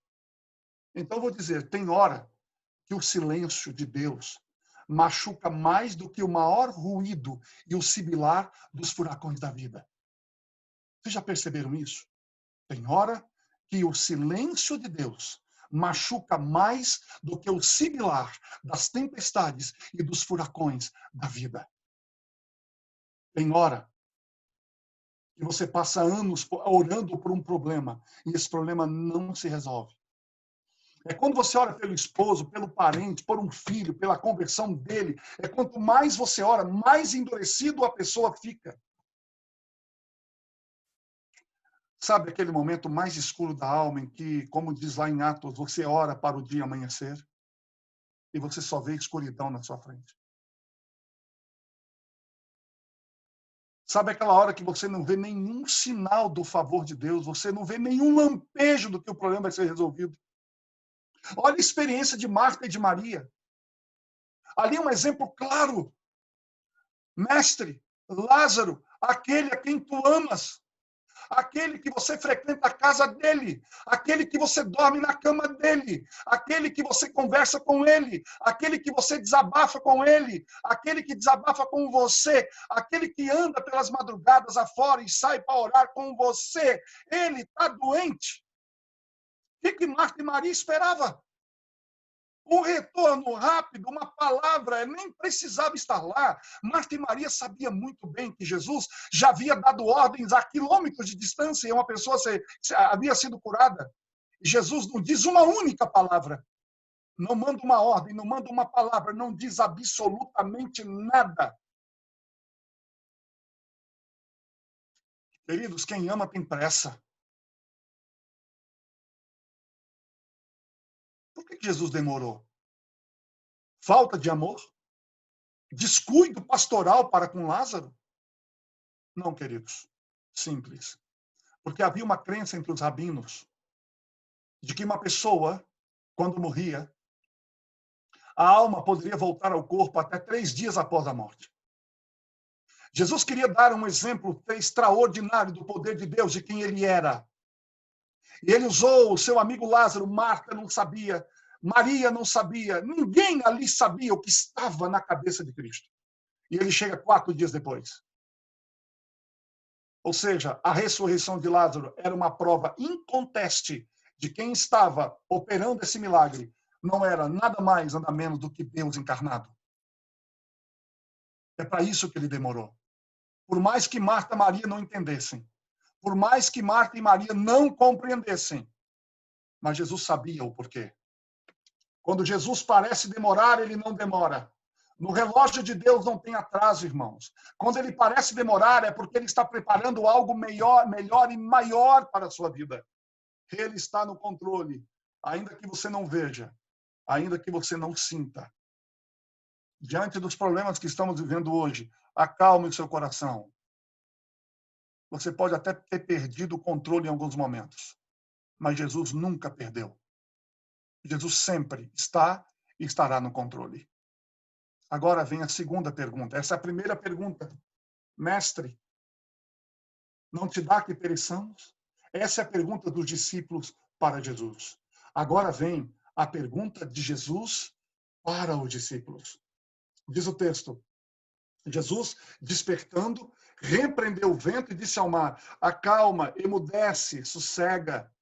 Então, eu vou dizer, tem hora que o silêncio de Deus machuca mais do que o maior ruído e o sibilar dos furacões da vida. Vocês já perceberam isso? Tem hora que o silêncio de Deus machuca mais do que o sibilar das tempestades e dos furacões da vida. Tem hora que você passa anos orando por um problema e esse problema não se resolve. É quando você ora pelo esposo, pelo parente, por um filho, pela conversão dele. É quanto mais você ora, mais endurecido a pessoa fica. Sabe aquele momento mais escuro da alma em que, como diz lá em Atos, você ora para o dia amanhecer e você só vê escuridão na sua frente? Sabe aquela hora que você não vê nenhum sinal do favor de Deus, você não vê nenhum lampejo do que o problema vai ser resolvido? Olha a experiência de Marta e de Maria. Ali é um exemplo claro. Mestre, Lázaro, aquele a quem tu amas, aquele que você frequenta a casa dele, aquele que você dorme na cama dele, aquele que você conversa com ele, aquele que você desabafa com ele, aquele que desabafa com você, aquele que anda pelas madrugadas afora e sai para orar com você, ele está doente. O que Marta e Maria esperavam? Um retorno rápido, uma palavra, nem precisava estar lá. Marta e Maria sabiam muito bem que Jesus já havia dado ordens a quilômetros de distância e uma pessoa havia sido curada. E Jesus não diz uma única palavra. Não manda uma ordem, não manda uma palavra, não diz absolutamente nada. Queridos, quem ama tem pressa. Por que Jesus demorou? Falta de amor? Descuido pastoral para com Lázaro? Não, queridos. Simples. Porque havia uma crença entre os rabinos de que uma pessoa, quando morria, a alma poderia voltar ao corpo até 3 dias após a morte. Jesus queria dar um exemplo extraordinário do poder de Deus, de quem ele era. E ele usou o seu amigo Lázaro. Marta não sabia, Maria não sabia, ninguém ali sabia o que estava na cabeça de Cristo. E ele chega 4 dias depois. Ou seja, a ressurreição de Lázaro era uma prova inconteste de quem estava operando esse milagre. Não era nada mais, nada menos do que Deus encarnado. É para isso que ele demorou. Por mais que Marta e Maria não entendessem, por mais que Marta e Maria não compreendessem, mas Jesus sabia o porquê. Quando Jesus parece demorar, ele não demora. No relógio de Deus não tem atraso, irmãos. Quando ele parece demorar, é porque ele está preparando algo melhor e maior para a sua vida. Ele está no controle, ainda que você não veja, ainda que você não sinta. Diante dos problemas que estamos vivendo hoje, acalme o seu coração. Você pode até ter perdido o controle em alguns momentos, mas Jesus nunca perdeu. Jesus sempre está e estará no controle. Agora vem a segunda pergunta. Essa é a primeira pergunta. Mestre, não te dá que pereçamos? Essa é a pergunta dos discípulos para Jesus. Agora vem a pergunta de Jesus para os discípulos. Diz o texto: Jesus, despertando, repreendeu o vento e disse ao mar: acalma, emudece, sossega.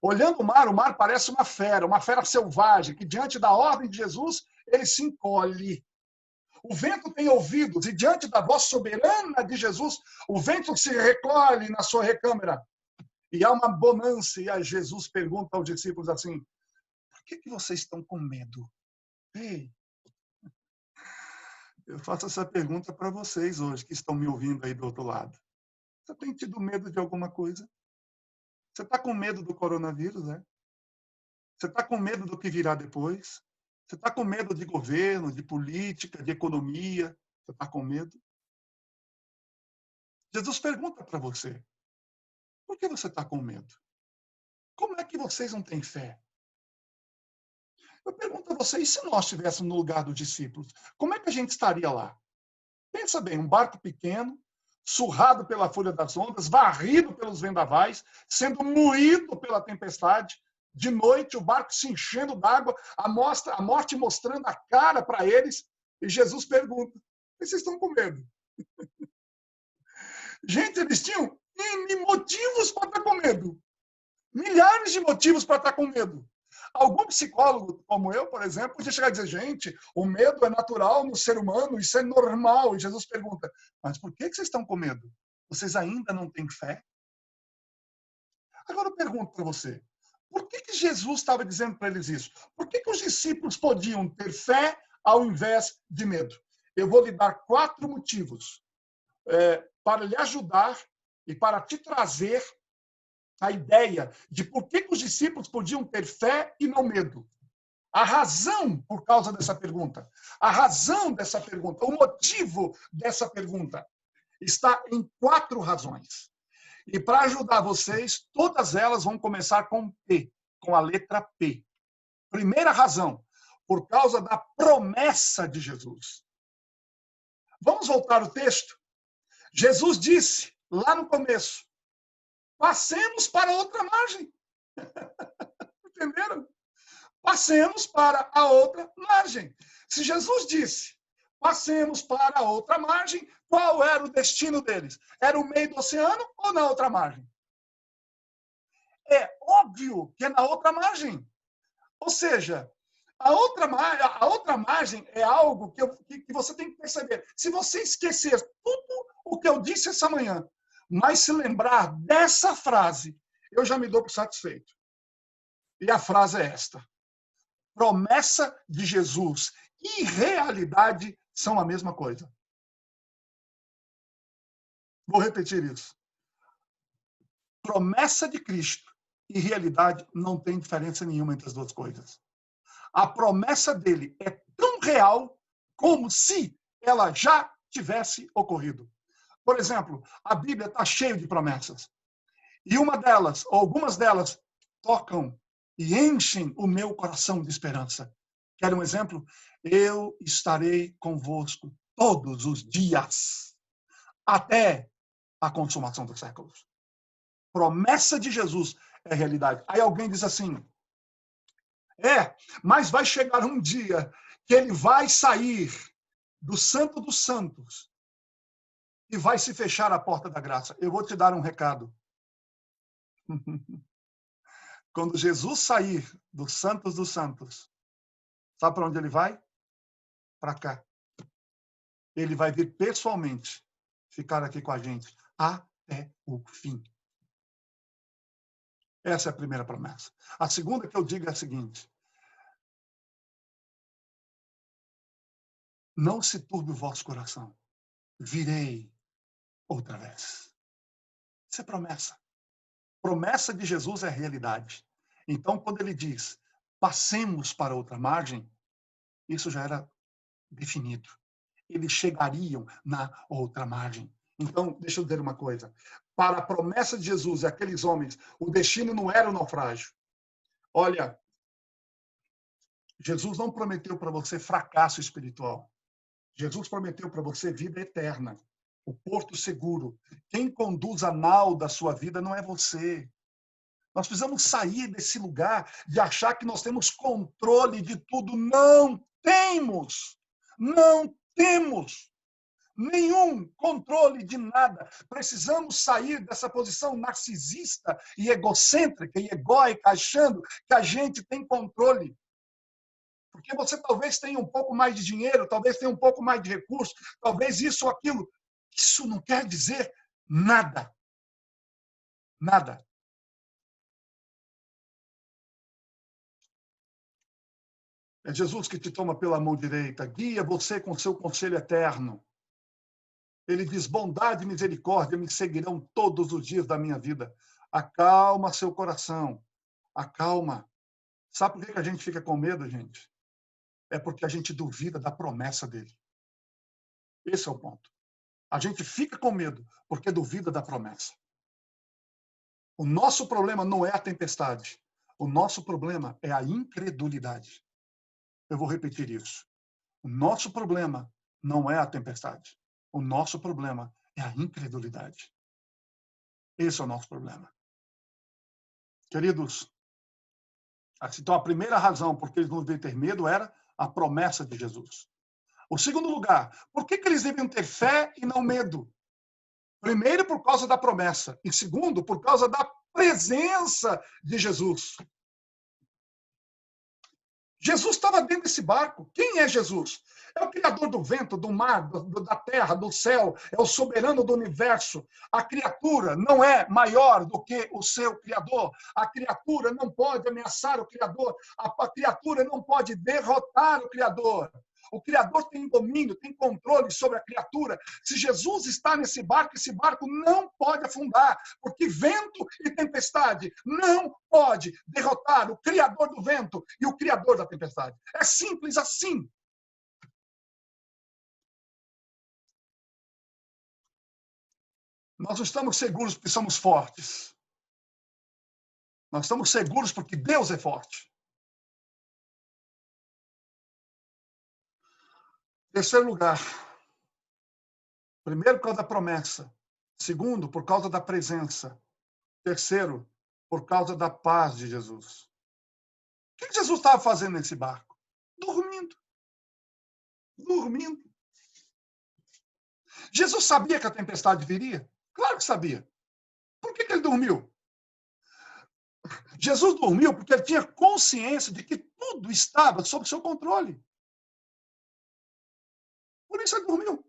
Olhando o mar parece uma fera selvagem, que diante da ordem de Jesus, ele se encolhe. O vento tem ouvidos, e diante da voz soberana de Jesus, o vento se recolhe na sua recâmara. E há uma bonança, e aí Jesus pergunta aos discípulos assim: por que vocês estão com medo? Ei, eu faço essa pergunta para vocês hoje, que estão me ouvindo aí do outro lado. Você tem tido medo de alguma coisa? Você está com medo do coronavírus, né? Você está com medo do que virá depois? Você está com medo de governo, de política, de economia? Você está com medo? Jesus pergunta para você: por que você está com medo? Como é que vocês não têm fé? Eu pergunto a vocês, se nós estivéssemos no lugar dos discípulos, como é que a gente estaria lá? Pensa bem, um barco pequeno, surrado pela fúria das ondas, varrido pelos vendavais, sendo moído pela tempestade. De noite, o barco se enchendo d'água, a morte mostrando a cara para eles. E Jesus pergunta: vocês estão com medo? Gente, eles tinham motivos para estar com medo. Milhares de motivos para estar com medo. Algum psicólogo, como eu, por exemplo, podia chegar e dizer: gente, o medo é natural no ser humano, isso é normal. E Jesus pergunta: mas por que vocês estão com medo? Vocês ainda não têm fé? Agora eu pergunto para você: por que Jesus estava dizendo para eles isso? Por que os discípulos podiam ter fé ao invés de medo? Eu vou lhe dar 4 motivos para lhe ajudar e para te trazer a ideia de por que os discípulos podiam ter fé e não medo. A razão por causa dessa pergunta, a razão dessa pergunta, o motivo dessa pergunta está em 4 razões. E para ajudar vocês, todas elas vão começar com P, com a letra P. Primeira razão, por causa da promessa de Jesus. Vamos voltar ao texto? Jesus disse, lá no começo: passemos para outra margem. Entenderam? Passemos para a outra margem. Se Jesus disse: passemos para a outra margem, qual era o destino deles? Era o meio do oceano ou na outra margem? É óbvio que é na outra margem. Ou seja, a outra margem é algo que você tem que perceber. Se você esquecer tudo o que eu disse essa manhã, mas se lembrar dessa frase, eu já me dou por satisfeito. E a frase é esta: promessa de Jesus e realidade são a mesma coisa. Vou repetir isso. Promessa de Cristo e realidade não tem diferença nenhuma entre as duas coisas. A promessa dele é tão real como se ela já tivesse ocorrido. Por exemplo, a Bíblia está cheia de promessas. E uma delas, ou algumas delas, tocam e enchem o meu coração de esperança. Quer um exemplo? Eu estarei convosco todos os dias, até a consumação dos séculos. Promessa de Jesus é realidade. Aí alguém diz assim: Mas vai chegar um dia que ele vai sair do Santo dos Santos e vai se fechar a porta da graça. Eu vou te dar um recado. Quando Jesus sair do Santos dos Santos, sabe para onde ele vai? Para cá. Ele vai vir pessoalmente ficar aqui com a gente até o fim. Essa é a primeira promessa. A segunda que eu digo é a seguinte: não se turbe o vosso coração. Virei outra vez. Isso é promessa. Promessa de Jesus é realidade. Então, quando ele diz, passemos para outra margem, isso já era definido. Eles chegariam na outra margem. Então, deixa eu dizer uma coisa. Para a promessa de Jesus e aqueles homens, o destino não era o naufrágio. Olha, Jesus não prometeu para você fracasso espiritual. Jesus prometeu para você vida eterna, o porto seguro. Quem conduz a nau da sua vida não é você. Nós precisamos sair desse lugar de achar que nós temos controle de tudo. Não temos! Não temos nenhum controle de nada. Precisamos sair dessa posição narcisista e egocêntrica e egóica, achando que a gente tem controle. Porque você talvez tenha um pouco mais de dinheiro, talvez tenha um pouco mais de recurso, talvez isso ou aquilo. Isso não quer dizer nada. Nada. É Jesus que te toma pela mão direita, guia você com seu conselho eterno. Ele diz, bondade e misericórdia me seguirão todos os dias da minha vida. Acalma seu coração. Acalma. Sabe por que a gente fica com medo, gente? É porque a gente duvida da promessa dele. Esse é o ponto. A gente fica com medo porque duvida da promessa. O nosso problema não é a tempestade. O nosso problema é a incredulidade. Eu vou repetir isso. O nosso problema não é a tempestade. O nosso problema é a incredulidade. Esse é o nosso problema. Queridos, então a primeira razão por que eles não deviam ter medo era a promessa de Jesus. O segundo lugar, por que eles deviam ter fé e não medo? Primeiro, por causa da promessa. E segundo, por causa da presença de Jesus. Jesus estava dentro desse barco. Quem é Jesus? É o criador do vento, do mar, da terra, do céu. É o soberano do universo. A criatura não é maior do que o seu criador. A criatura não pode ameaçar o criador. A criatura não pode derrotar o criador. O Criador tem domínio, tem controle sobre a criatura. Se Jesus está nesse barco, esse barco não pode afundar, porque vento e tempestade não pode derrotar o Criador do vento e o Criador da tempestade. É simples assim. Nós não estamos seguros porque somos fortes. Nós estamos seguros porque Deus é forte. Terceiro lugar. Primeiro, por causa da promessa. Segundo, por causa da presença. Terceiro, por causa da paz de Jesus. O que Jesus estava fazendo nesse barco? Dormindo. Dormindo. Jesus sabia que a tempestade viria? Claro que sabia. Por que ele dormiu? Jesus dormiu porque ele tinha consciência de que tudo estava sob seu controle. Por isso ele dormiu.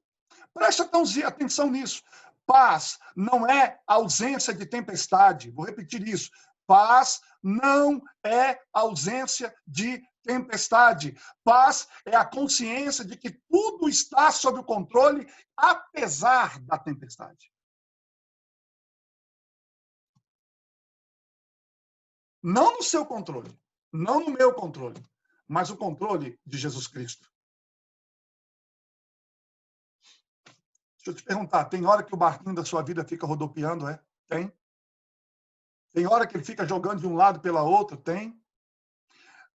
Preste atenção nisso. Paz não é ausência de tempestade. Vou repetir isso. Paz não é ausência de tempestade. Paz é a consciência de que tudo está sob o controle, apesar da tempestade. Não no seu controle, não no meu controle, mas o controle de Jesus Cristo. Deixa eu te perguntar, tem hora que o barquinho da sua vida fica rodopiando, é? Tem. Tem hora que ele fica jogando de um lado pela outra? Tem.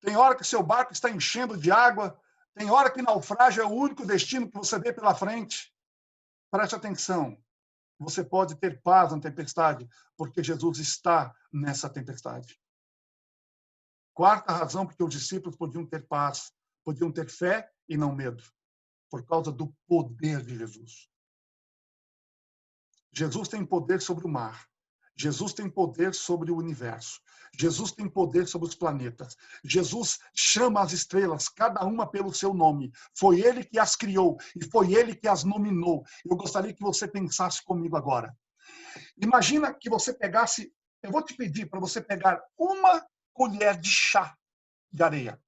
Tem hora que seu barco está enchendo de água? Tem hora que naufrágio é o único destino que você vê pela frente? Preste atenção. Você pode ter paz na tempestade, porque Jesus está nessa tempestade. Quarta razão porque os discípulos podiam ter paz, podiam ter fé e não medo, por causa do poder de Jesus. Jesus tem poder sobre o mar. Jesus tem poder sobre o universo. Jesus tem poder sobre os planetas. Jesus chama as estrelas, cada uma pelo seu nome. Foi ele que as criou e foi ele que as nominou. Eu gostaria que você pensasse comigo agora. Imagina que você pegasse, eu vou te pedir para você pegar uma colher de chá de areia.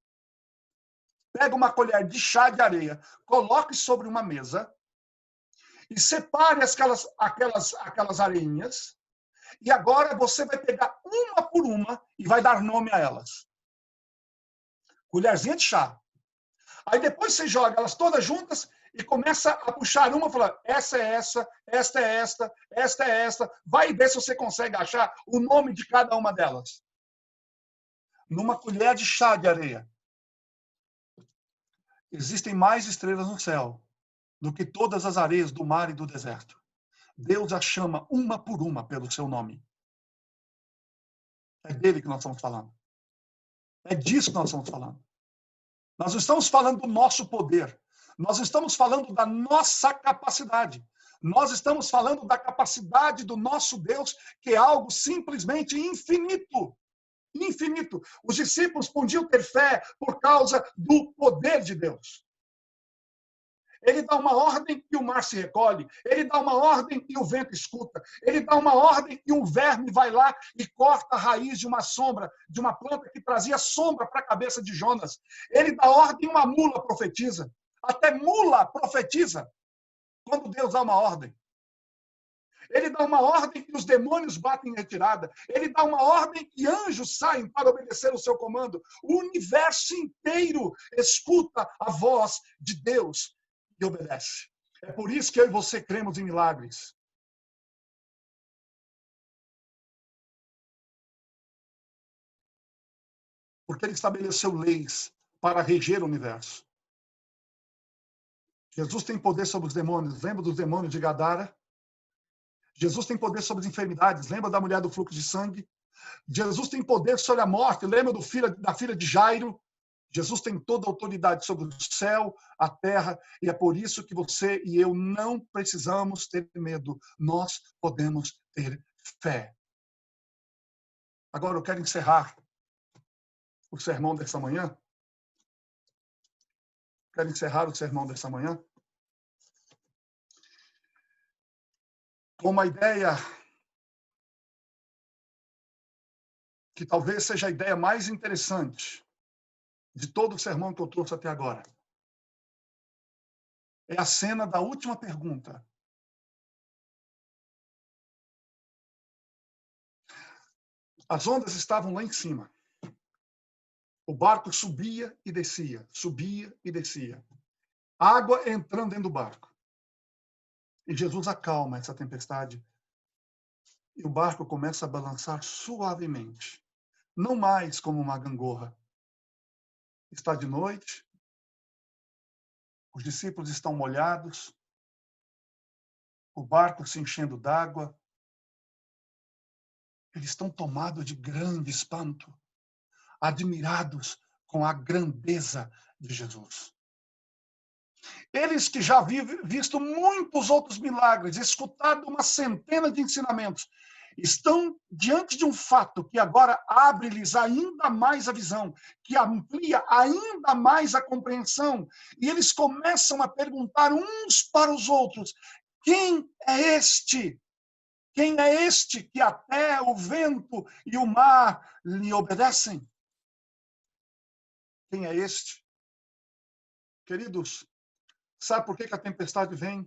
Pega uma colher de chá de areia, coloque sobre uma mesa e separe aquelas areinhas. E agora você vai pegar uma por uma e vai dar nome a elas. Colherzinha de chá. Aí depois você joga elas todas juntas e começa a puxar uma, falando, essa é essa, esta é esta, esta é esta. Vai ver se você consegue achar o nome de cada uma delas. Numa colher de chá de areia. Existem mais estrelas no céu do que todas as areias do mar e do deserto. Deus as chama uma por uma pelo seu nome. É dele que nós estamos falando. É disso que nós estamos falando. Nós não estamos falando do nosso poder. Nós estamos falando da nossa capacidade. Nós estamos falando da capacidade do nosso Deus, que é algo simplesmente infinito. Infinito. Os discípulos podiam ter fé por causa do poder de Deus. Ele dá uma ordem e o mar se recolhe. Ele dá uma ordem e o vento escuta. Ele dá uma ordem e um verme vai lá e corta a raiz de uma sombra, de uma planta que trazia sombra para a cabeça de Jonas. Ele dá ordem e uma mula profetiza. Até mula profetiza quando Deus dá uma ordem. Ele dá uma ordem e os demônios batem em retirada. Ele dá uma ordem e anjos saem para obedecer o seu comando. O universo inteiro escuta a voz de Deus e obedece. É por isso que eu e você cremos em milagres. Porque ele estabeleceu leis para reger o universo. Jesus tem poder sobre os demônios. Lembra dos demônios de Gadara? Jesus tem poder sobre as enfermidades. Lembra da mulher do fluxo de sangue? Jesus tem poder sobre a morte. Lembra da filha de Jairo? Jesus tem toda a autoridade sobre o céu, a terra, e é por isso que você e eu não precisamos ter medo. Nós podemos ter fé. Agora eu quero encerrar o sermão dessa manhã. Quero encerrar o sermão dessa manhã com uma ideia que talvez seja a ideia mais interessante de todo o sermão que eu trouxe até agora. É a cena da última pergunta. As ondas estavam lá em cima. O barco subia e descia, subia e descia. Água entrando dentro do barco. E Jesus acalma essa tempestade. E o barco começa a balançar suavemente. Não mais como uma gangorra. Está de noite. Os discípulos estão molhados. O barco se enchendo d'água. Eles estão tomados de grande espanto, admirados com a grandeza de Jesus. Eles que já haviam visto muitos outros milagres, escutado uma centena de ensinamentos, estão diante de um fato que agora abre-lhes ainda mais a visão, que amplia ainda mais a compreensão, e eles começam a perguntar uns para os outros: quem é este? Quem é este que até o vento e o mar lhe obedecem? Quem é este? Queridos, sabe por que a tempestade vem?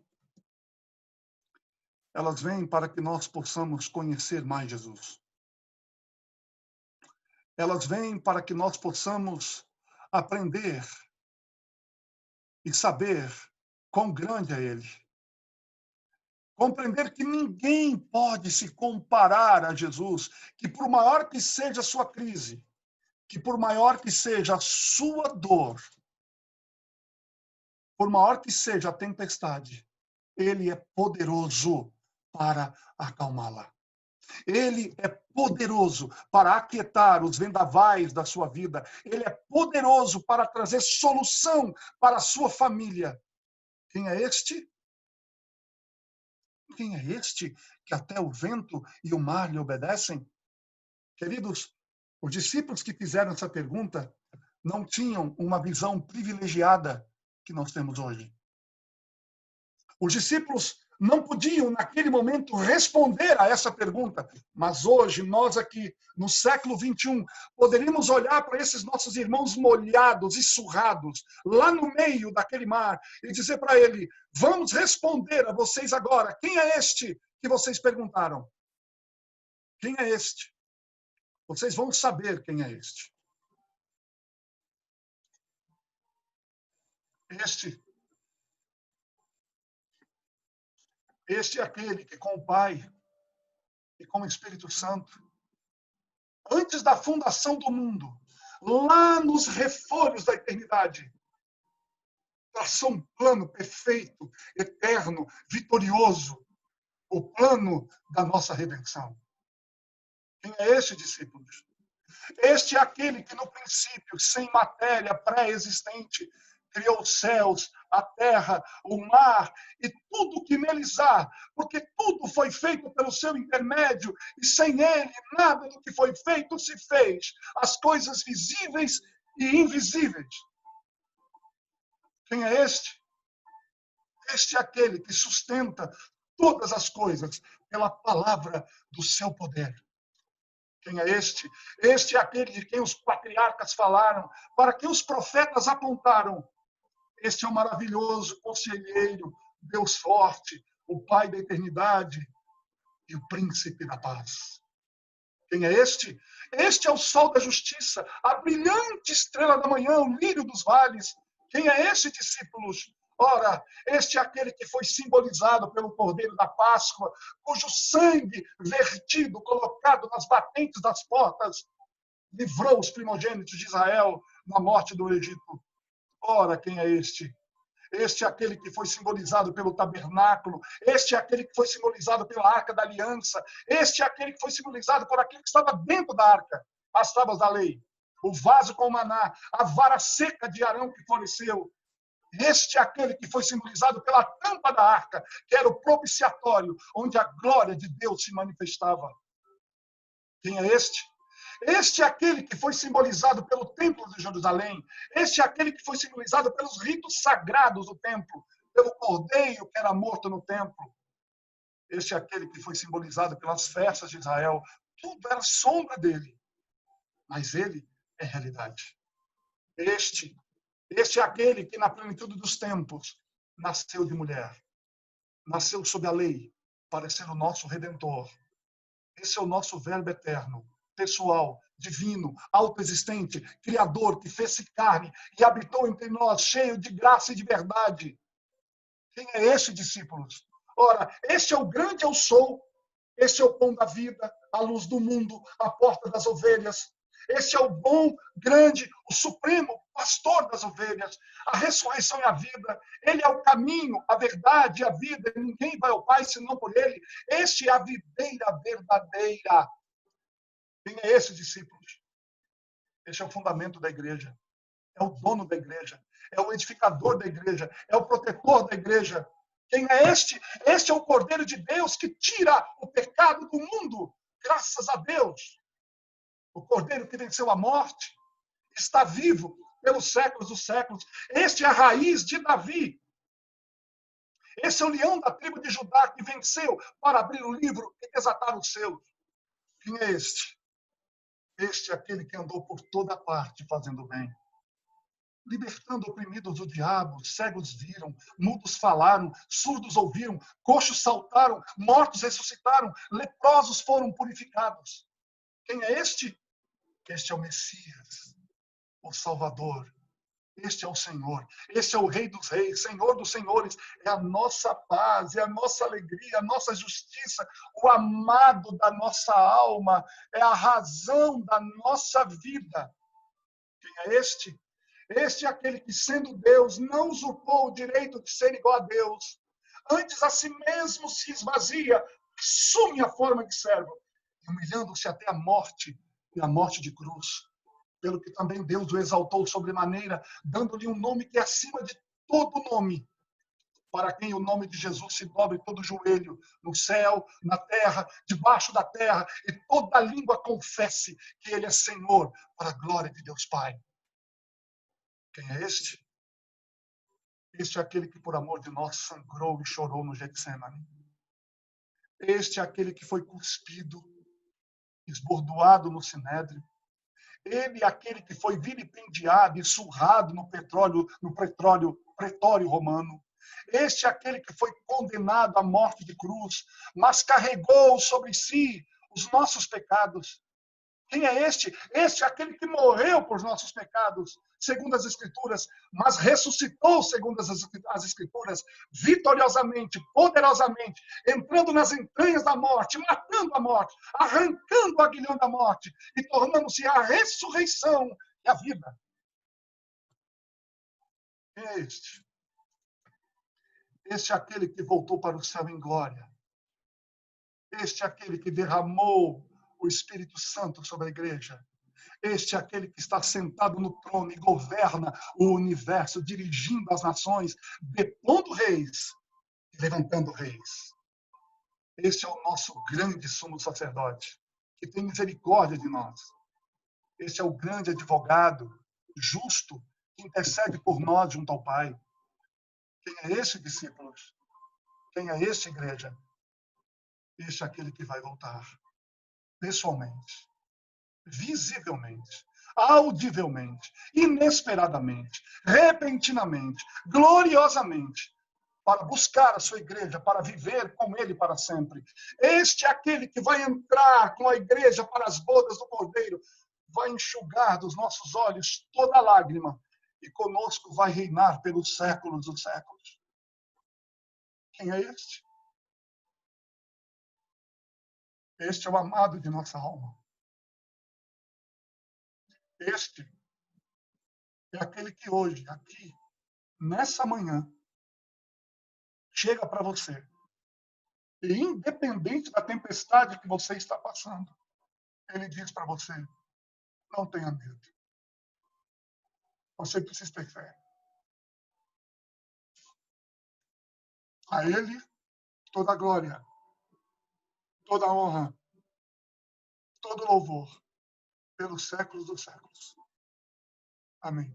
Elas vêm para que nós possamos conhecer mais Jesus. Elas vêm para que nós possamos aprender e saber quão grande é Ele. Compreender que ninguém pode se comparar a Jesus, que por maior que seja a sua crise, que por maior que seja a sua dor, por maior que seja a tempestade, Ele é poderoso para acalmá-la. Ele é poderoso para aquietar os vendavais da sua vida. Ele é poderoso para trazer solução para a sua família. Quem é este? Quem é este que até o vento e o mar lhe obedecem? Queridos, os discípulos que fizeram essa pergunta não tinham uma visão privilegiada que nós temos hoje. Os discípulos não podiam, naquele momento, responder a essa pergunta. Mas hoje, nós aqui, no século XXI, poderíamos olhar para esses nossos irmãos molhados e surrados, lá no meio daquele mar, e dizer para ele: vamos responder a vocês agora. Quem é este que vocês perguntaram? Quem é este? Vocês vão saber quem é este. Este é aquele que com o Pai e com o Espírito Santo, antes da fundação do mundo, lá nos refolhos da eternidade, traçou um plano perfeito, eterno, vitorioso, o plano da nossa redenção. Quem é este, discípulos? Este é aquele que, no princípio, sem matéria pré-existente, criou os céus, a terra, o mar e tudo que neles há, porque tudo foi feito pelo seu intermédio e sem ele nada do que foi feito se fez, as coisas visíveis e invisíveis. Quem é este? Este é aquele que sustenta todas as coisas pela palavra do seu poder. Quem é este? Este é aquele de quem os patriarcas falaram, para que os profetas apontaram. Este é o maravilhoso conselheiro, Deus forte, o Pai da eternidade e o príncipe da paz. Quem é este? Este é o sol da justiça, a brilhante estrela da manhã, o lírio dos vales. Quem é este, discípulos? Ora, este é aquele que foi simbolizado pelo Cordeiro da Páscoa, cujo sangue vertido, colocado nas batentes das portas, livrou os primogênitos de Israel na morte do Egito. Ora, quem é este? Este é aquele que foi simbolizado pelo tabernáculo. Este é aquele que foi simbolizado pela arca da aliança. Este é aquele que foi simbolizado por aquele que estava dentro da arca, as tábuas da lei. O vaso com o maná, a vara seca de Arão que floresceu. Este é aquele que foi simbolizado pela tampa da arca, que era o propiciatório, onde a glória de Deus se manifestava. Quem é este? Este é aquele que foi simbolizado pelo templo de Jerusalém. Este é aquele que foi simbolizado pelos ritos sagrados do templo, pelo cordeiro que era morto no templo. Este é aquele que foi simbolizado pelas festas de Israel. Tudo era sombra dele, mas ele é realidade. Este é aquele que, na plenitude dos tempos, nasceu de mulher, nasceu sob a lei, para ser o nosso Redentor. Esse é o nosso Verbo eterno, pessoal, divino, autoexistente, criador, que fez-se carne e habitou entre nós, cheio de graça e de verdade. Quem é esse, discípulos? Ora, este é o grande eu sou, este é o pão da vida, a luz do mundo, a porta das ovelhas. Este é o bom, grande, o supremo pastor das ovelhas, a ressurreição e a vida. Ele é o caminho, a verdade e a vida. Ninguém vai ao Pai senão por ele. Este é a videira verdadeira. Quem é esse, discípulos? Este é o fundamento da igreja. É o dono da igreja. É o edificador da igreja. É o protetor da igreja. Quem é este? Este é o Cordeiro de Deus que tira o pecado do mundo. Graças a Deus. O Cordeiro que venceu a morte está vivo pelos séculos dos séculos. Este é a raiz de Davi. Esse é o leão da tribo de Judá que venceu para abrir o livro e desatar os seus. Quem é este? Este é aquele que andou por toda parte fazendo bem, libertando oprimidos do diabo. Cegos viram, mudos falaram, surdos ouviram, coxos saltaram, mortos ressuscitaram, leprosos foram purificados. Quem é este? Este é o Messias, o Salvador. Este é o Senhor, este é o Rei dos Reis, Senhor dos Senhores, é a nossa paz, é a nossa alegria, a nossa justiça, o amado da nossa alma, é a razão da nossa vida. Quem é este? Este é aquele que, sendo Deus, não usurpou o direito de ser igual a Deus. Antes, a si mesmo se esvazia, assume a forma de servo humilhando-se até a morte, e a morte de cruz. Pelo que também Deus o exaltou sobremaneira, dando-lhe um nome que é acima de todo nome, para quem o nome de Jesus se dobre todo joelho, no céu, na terra, debaixo da terra, e toda língua confesse que ele é Senhor, para a glória de Deus Pai. Quem é este? Este é aquele que, por amor de nós, sangrou e chorou no Getsemane. Este é aquele que foi cuspido, esbordoado no sinédrio. Ele é aquele que foi vilipendiado e surrado no pretório romano. Este é aquele que foi condenado à morte de cruz, mas carregou sobre si os nossos pecados. Quem é este? Este é aquele que morreu por nossos pecados, segundo as Escrituras, mas ressuscitou, segundo as Escrituras, vitoriosamente, poderosamente, entrando nas entranhas da morte, matando a morte, arrancando o aguilhão da morte e tornando-se a ressurreição e a vida. Quem é este? Este é aquele que voltou para o céu em glória. Este é aquele que derramou o Espírito Santo sobre a igreja. Este é aquele que está sentado no trono e governa o universo, dirigindo as nações, depondo reis e levantando reis. Este é o nosso grande sumo sacerdote, que tem misericórdia de nós. Este é o grande advogado, justo, que intercede por nós junto ao Pai. Quem é este, discípulos? Quem é este, igreja? Este é aquele que vai voltar, pessoalmente, visivelmente, audivelmente, inesperadamente, repentinamente, gloriosamente, para buscar a sua igreja, para viver com ele para sempre. Este é aquele que vai entrar com a igreja para as bodas do Cordeiro, vai enxugar dos nossos olhos toda lágrima e conosco vai reinar pelos séculos dos séculos. Quem é este? Este é o amado de nossa alma. Este é aquele que hoje, aqui, nessa manhã, chega para você. E independente da tempestade que você está passando, ele diz para você, não tenha medo. Você precisa ter fé. A ele, toda a glória, toda a honra, todo louvor, pelos séculos dos séculos. Amém.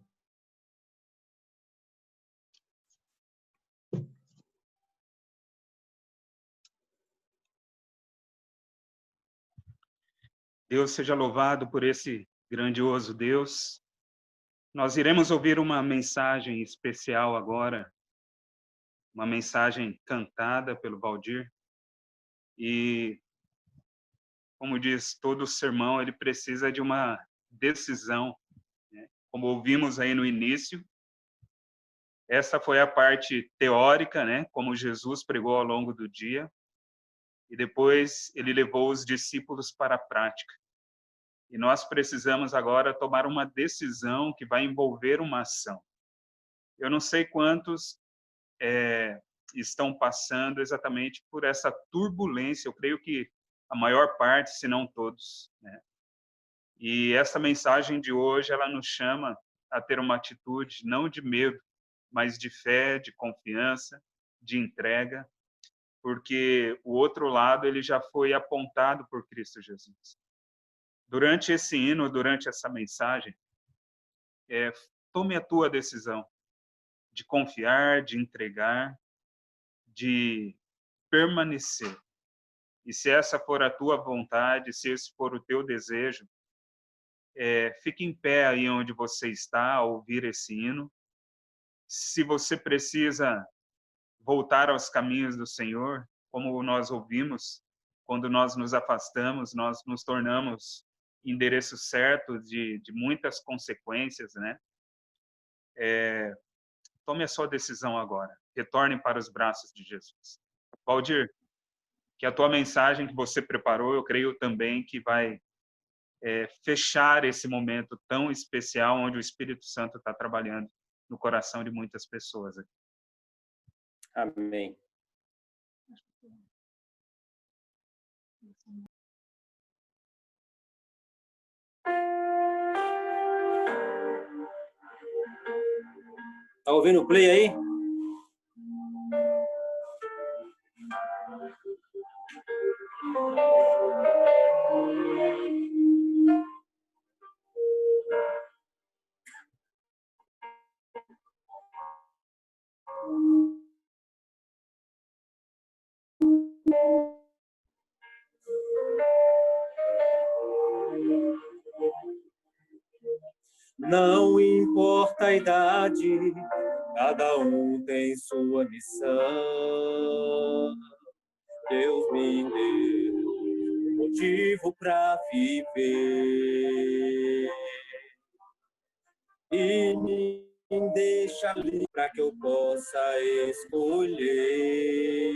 Deus seja louvado por esse grandioso Deus. Nós iremos ouvir uma mensagem especial agora, uma mensagem cantada pelo Valdir. E, como diz todo sermão, ele precisa de uma decisão, né? Como ouvimos aí no início, essa foi a parte teórica, né? Como Jesus pregou ao longo do dia. E depois ele levou os discípulos para a prática. E nós precisamos agora tomar uma decisão que vai envolver uma ação. Eu não sei quantos estão passando exatamente por essa turbulência. Eu creio que a maior parte, se não todos, né? E essa mensagem de hoje, ela nos chama a ter uma atitude não de medo, mas de fé, de confiança, de entrega, porque o outro lado ele já foi apontado por Cristo Jesus. Durante esse hino, durante essa mensagem, tome a tua decisão de confiar, de entregar, de permanecer. E se essa for a tua vontade, se esse for o teu desejo, fique em pé aí onde você está ao ouvir esse hino. Se você precisa voltar aos caminhos do Senhor, como nós ouvimos, quando nós nos afastamos, nós nos tornamos endereço certo de muitas consequências, né? Tome a sua decisão agora. Retorne para os braços de Jesus. Valdir, que a tua mensagem que você preparou, eu creio também que vai fechar esse momento tão especial onde o Espírito Santo está trabalhando no coração de muitas pessoas aqui. Amém. Tá ouvindo o play aí? Não importa a idade, cada um tem sua missão. Deus me deu motivo para viver e me deixa livre para que eu possa escolher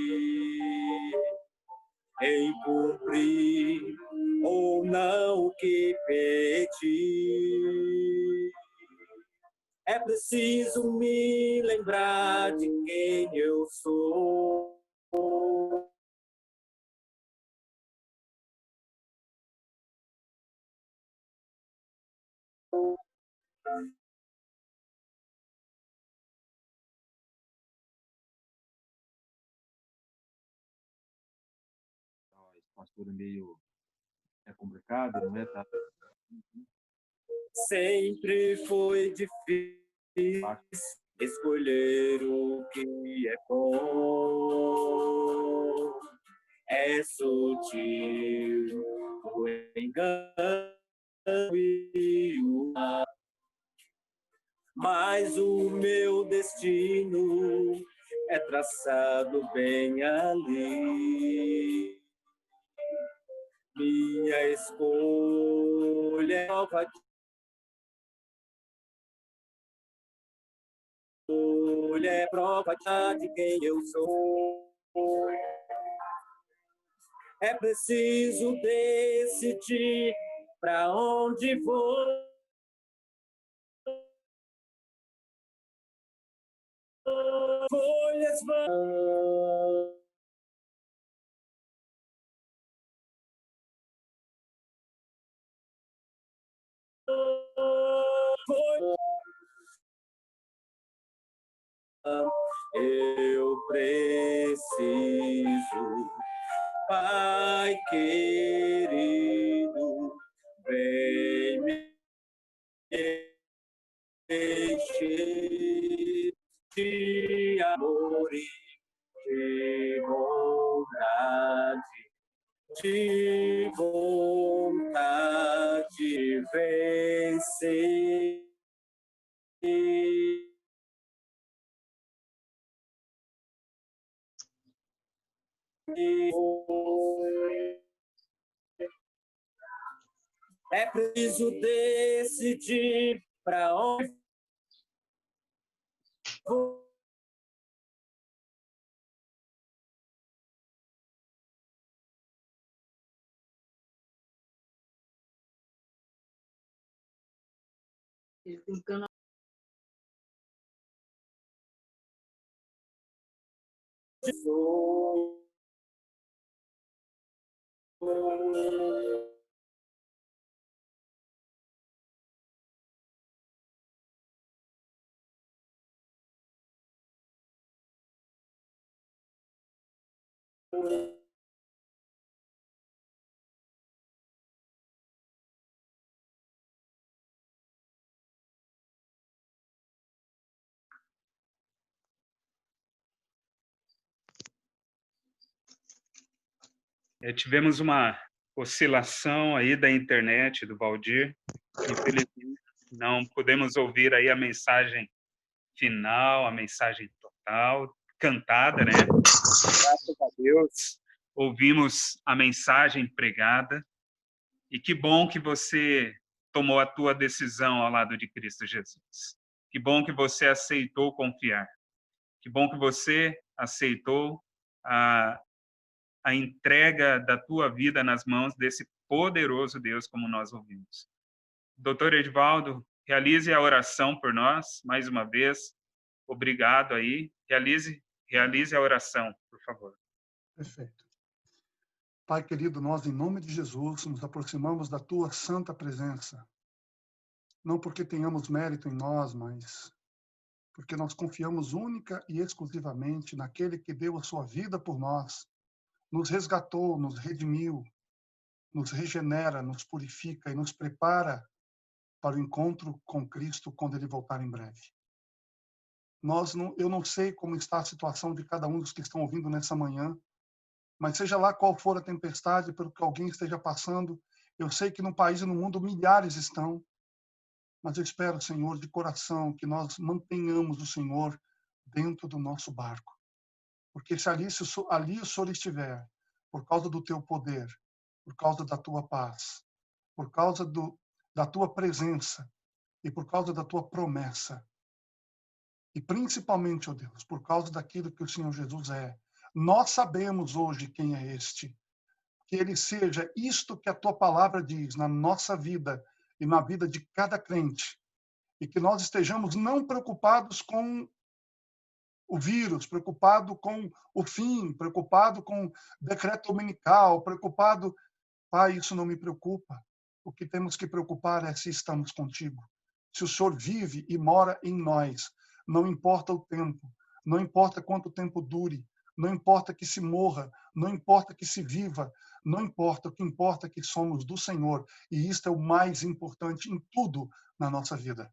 em cumprir ou não o que pedi. É preciso me lembrar de quem eu sou. Pastor, meio complicado, não é? Tá. Sempre foi difícil escolher o que é bom. É sutil o engano e o mal, mas o meu destino é traçado bem ali. Minha escolha é nova. É prova de quem eu sou. É preciso decidir para onde vou. Folhas vão. Eu preciso, Pai querido, vem me encher de amor e de vontade vencer. É preciso decidir para onde vou. Tivemos uma oscilação aí da internet do Valdir. Infelizmente, não pudemos ouvir aí a mensagem final, a mensagem total, cantada, né? Graças a Deus, ouvimos a mensagem pregada. E que bom que você tomou a tua decisão ao lado de Cristo Jesus. Que bom que você aceitou confiar. Que bom que você aceitou a entrega da tua vida nas mãos desse poderoso Deus, como nós ouvimos. Doutor Edivaldo, realize a oração por nós, mais uma vez. Obrigado aí. Realize a oração, por favor. Perfeito. Pai querido, nós, em nome de Jesus, nos aproximamos da tua santa presença. Não porque tenhamos mérito em nós, mas porque nós confiamos única e exclusivamente naquele que deu a sua vida por nós, nos resgatou, nos redimiu, nos regenera, nos purifica e nos prepara para o encontro com Cristo quando Ele voltar em breve. Eu não sei como está a situação de cada um dos que estão ouvindo nessa manhã, mas seja lá qual for a tempestade pelo que alguém esteja passando, eu sei que no país e no mundo milhares estão, mas eu espero, Senhor, de coração, que nós mantenhamos o Senhor dentro do nosso barco. Porque se ali o Senhor estiver, por causa do teu poder, por causa da tua paz, por causa da tua presença e por causa da tua promessa, e principalmente, ó Deus, por causa daquilo que o Senhor Jesus é, nós sabemos hoje quem é este. Que ele seja isto que a tua palavra diz na nossa vida e na vida de cada crente. E que nós estejamos não preocupados com o vírus, preocupado com o fim, preocupado com o decreto dominical, preocupado... Pai, isso não me preocupa. O que temos que preocupar é se estamos contigo. Se o Senhor vive e mora em nós, não importa o tempo, não importa quanto tempo dure, não importa que se morra, não importa que se viva, não importa, o que importa é que somos do Senhor, e isto é o mais importante em tudo na nossa vida.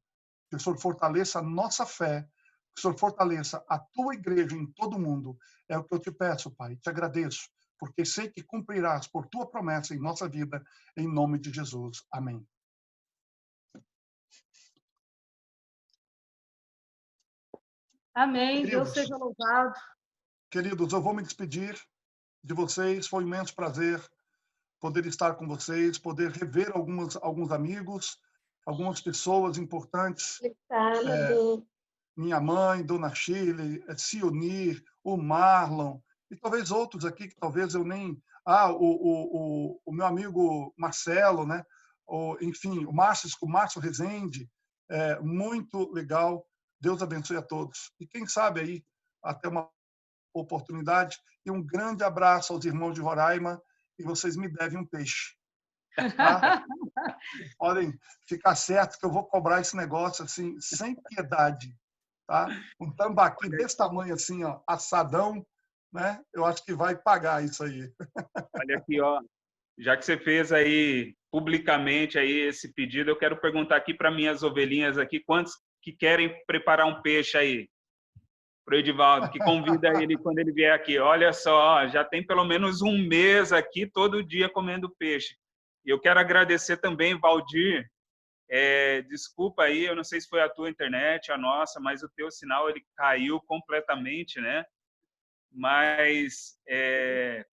Que o Senhor fortaleça a nossa fé, que o Senhor fortaleça a tua igreja em todo o mundo. É o que eu te peço, Pai, te agradeço, porque sei que cumprirás por tua promessa em nossa vida, em nome de Jesus. Amém. Amém. Deus seja louvado. Queridos, eu vou me despedir de vocês. Foi um imenso prazer poder estar com vocês, poder rever alguns amigos, algumas pessoas importantes. Minha mãe, Dona Shirley, Sionir, o Marlon, e talvez outros aqui que talvez eu nem... o meu amigo Marcelo, né? Enfim, o Márcio Rezende. Muito legal. Deus abençoe a todos. E quem sabe aí, até uma oportunidade. E um grande abraço aos irmãos de Roraima. E vocês me devem um peixe. Tá? Podem ficar certo que eu vou cobrar esse negócio assim, sem piedade. Tá? Um tambaqui desse tamanho assim, ó, assadão, né? Eu acho que vai pagar isso aí. Olha aqui, ó. Já que você fez aí publicamente aí esse pedido, eu quero perguntar aqui para minhas ovelhinhas aqui, quantos que querem preparar um peixe aí? Pro Edivaldo, que convida ele quando ele vier aqui. Olha só, já tem pelo menos um mês aqui, todo dia comendo peixe. E eu quero agradecer também, Valdir. Desculpa aí, eu não sei se foi a tua internet, a nossa, mas o teu sinal ele caiu completamente, né? Mas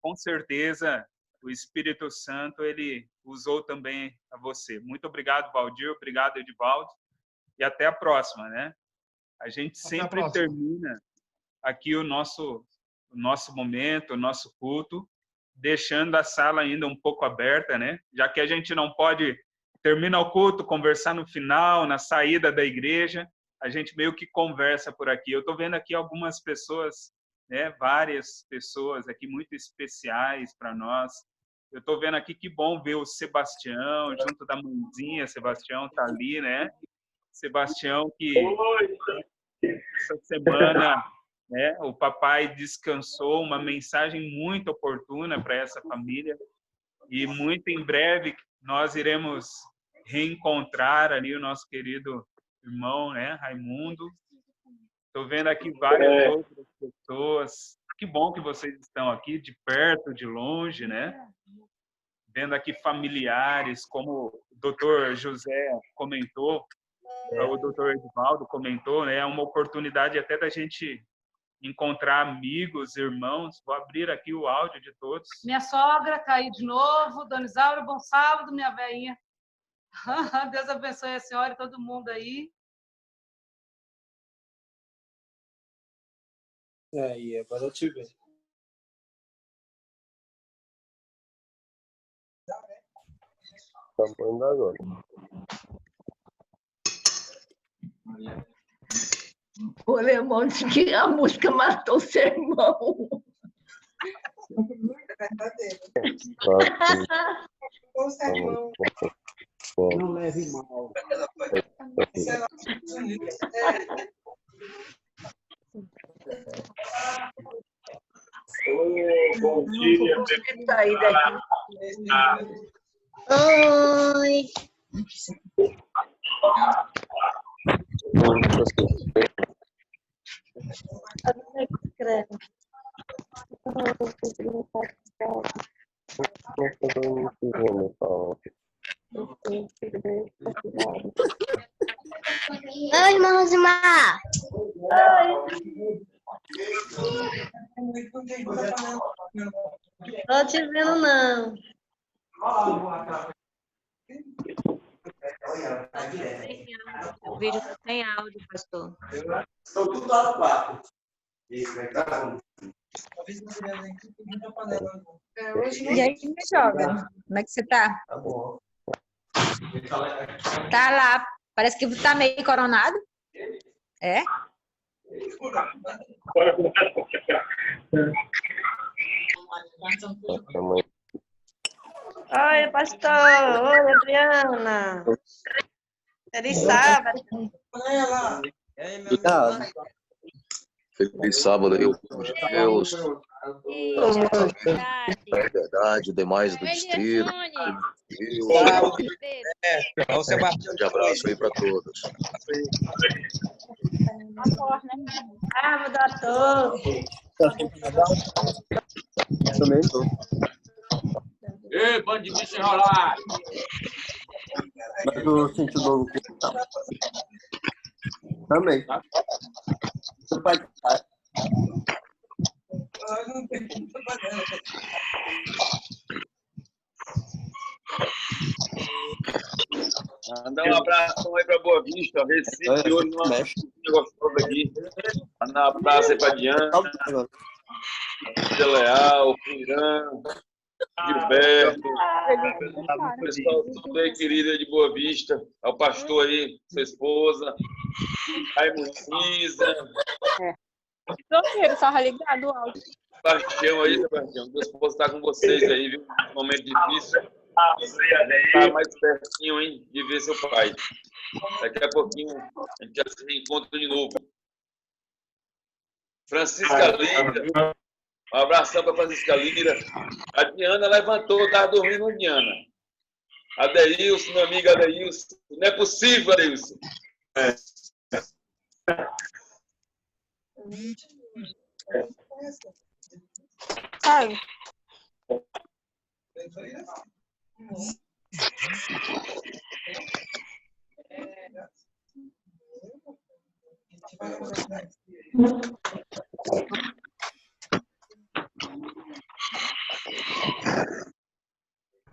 com certeza o Espírito Santo ele usou também a você. Muito obrigado, Valdir. Obrigado, Edivaldo. E até a próxima, né? A gente sempre termina aqui o nosso momento, o nosso culto, deixando a sala ainda um pouco aberta, né? Já que a gente não pode terminar o culto, conversar no final, na saída da igreja, a gente meio que conversa por aqui. Eu estou vendo aqui algumas pessoas, né? Várias pessoas aqui muito especiais para nós. Eu estou vendo aqui, que bom ver o Sebastião, junto da mãezinha. Sebastião está ali, né? Sebastião, que essa semana, né, o papai descansou, uma mensagem muito oportuna para essa família, e muito em breve nós iremos reencontrar ali o nosso querido irmão, né, Raimundo. Estou vendo aqui várias outras pessoas. Que bom que vocês estão aqui, de perto, de longe, né? Vendo aqui familiares, como o doutor José comentou, o doutor Edivaldo comentou, né? É uma oportunidade até da gente encontrar amigos, irmãos. Vou abrir aqui o áudio de todos. Minha sogra caiu de novo. Dona Isaura, bom sábado, minha velhinha. Deus abençoe a senhora e todo mundo aí. E agora eu te vejo. Tá falando agora. O alemão disse que a música matou o sermão. Não leve mal. Sair daqui. Oi. Como é que escreve? Oi, irmã Rosimar. Tô te vendo, não. O vídeo não tem áudio, pastor. Estou tudo lá no quarto. E aí, jovem? Como é que você tá? Tá bom. Tá lá. Parece que tá meio coronado. É? Oi, pastor. Oi, Adriana. Feliz sábado. Feliz sábado aí, de Deus. Verdade, demais do distrito. Grande abraço aí para todos. Sábado a todos. Também estou. Ei, bando de bicho enrolado. Mas eu senti o novo também. Seu pai tá. Mandar um abraço aí para Boa Vista, Recife, hoje numa gostosa aqui. Na praça aí para Diana, Zé Leal, Piran, Gilberto, o pessoal tudo aí querido de Boa Vista, ao pastor aí, sua esposa, Raimundo Estava ligado o áudio. Sebastião aí, Sebastião, Deus possa estar com vocês aí, viu? Um momento difícil. Tá mais pertinho, hein, de ver seu pai. Daqui a pouquinho a gente já se reencontra de novo. Francisca Lira. Um abração para Francisca Lira. A Diana levantou, estava dormindo, Diana. Adeilson, meu amigo Adeilson. Não é possível, Adeilson. Sabe?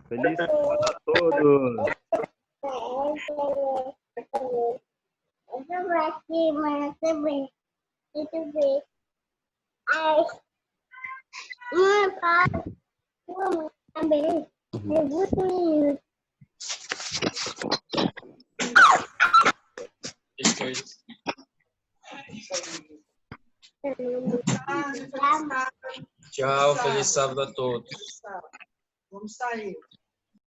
Feliz sábado a todos. Eu vou aqui, mas também. Deixa eu ver. Ai. Mamãe, também. Eu vou ter. Tchau, feliz sábado a todos. Vamos sair.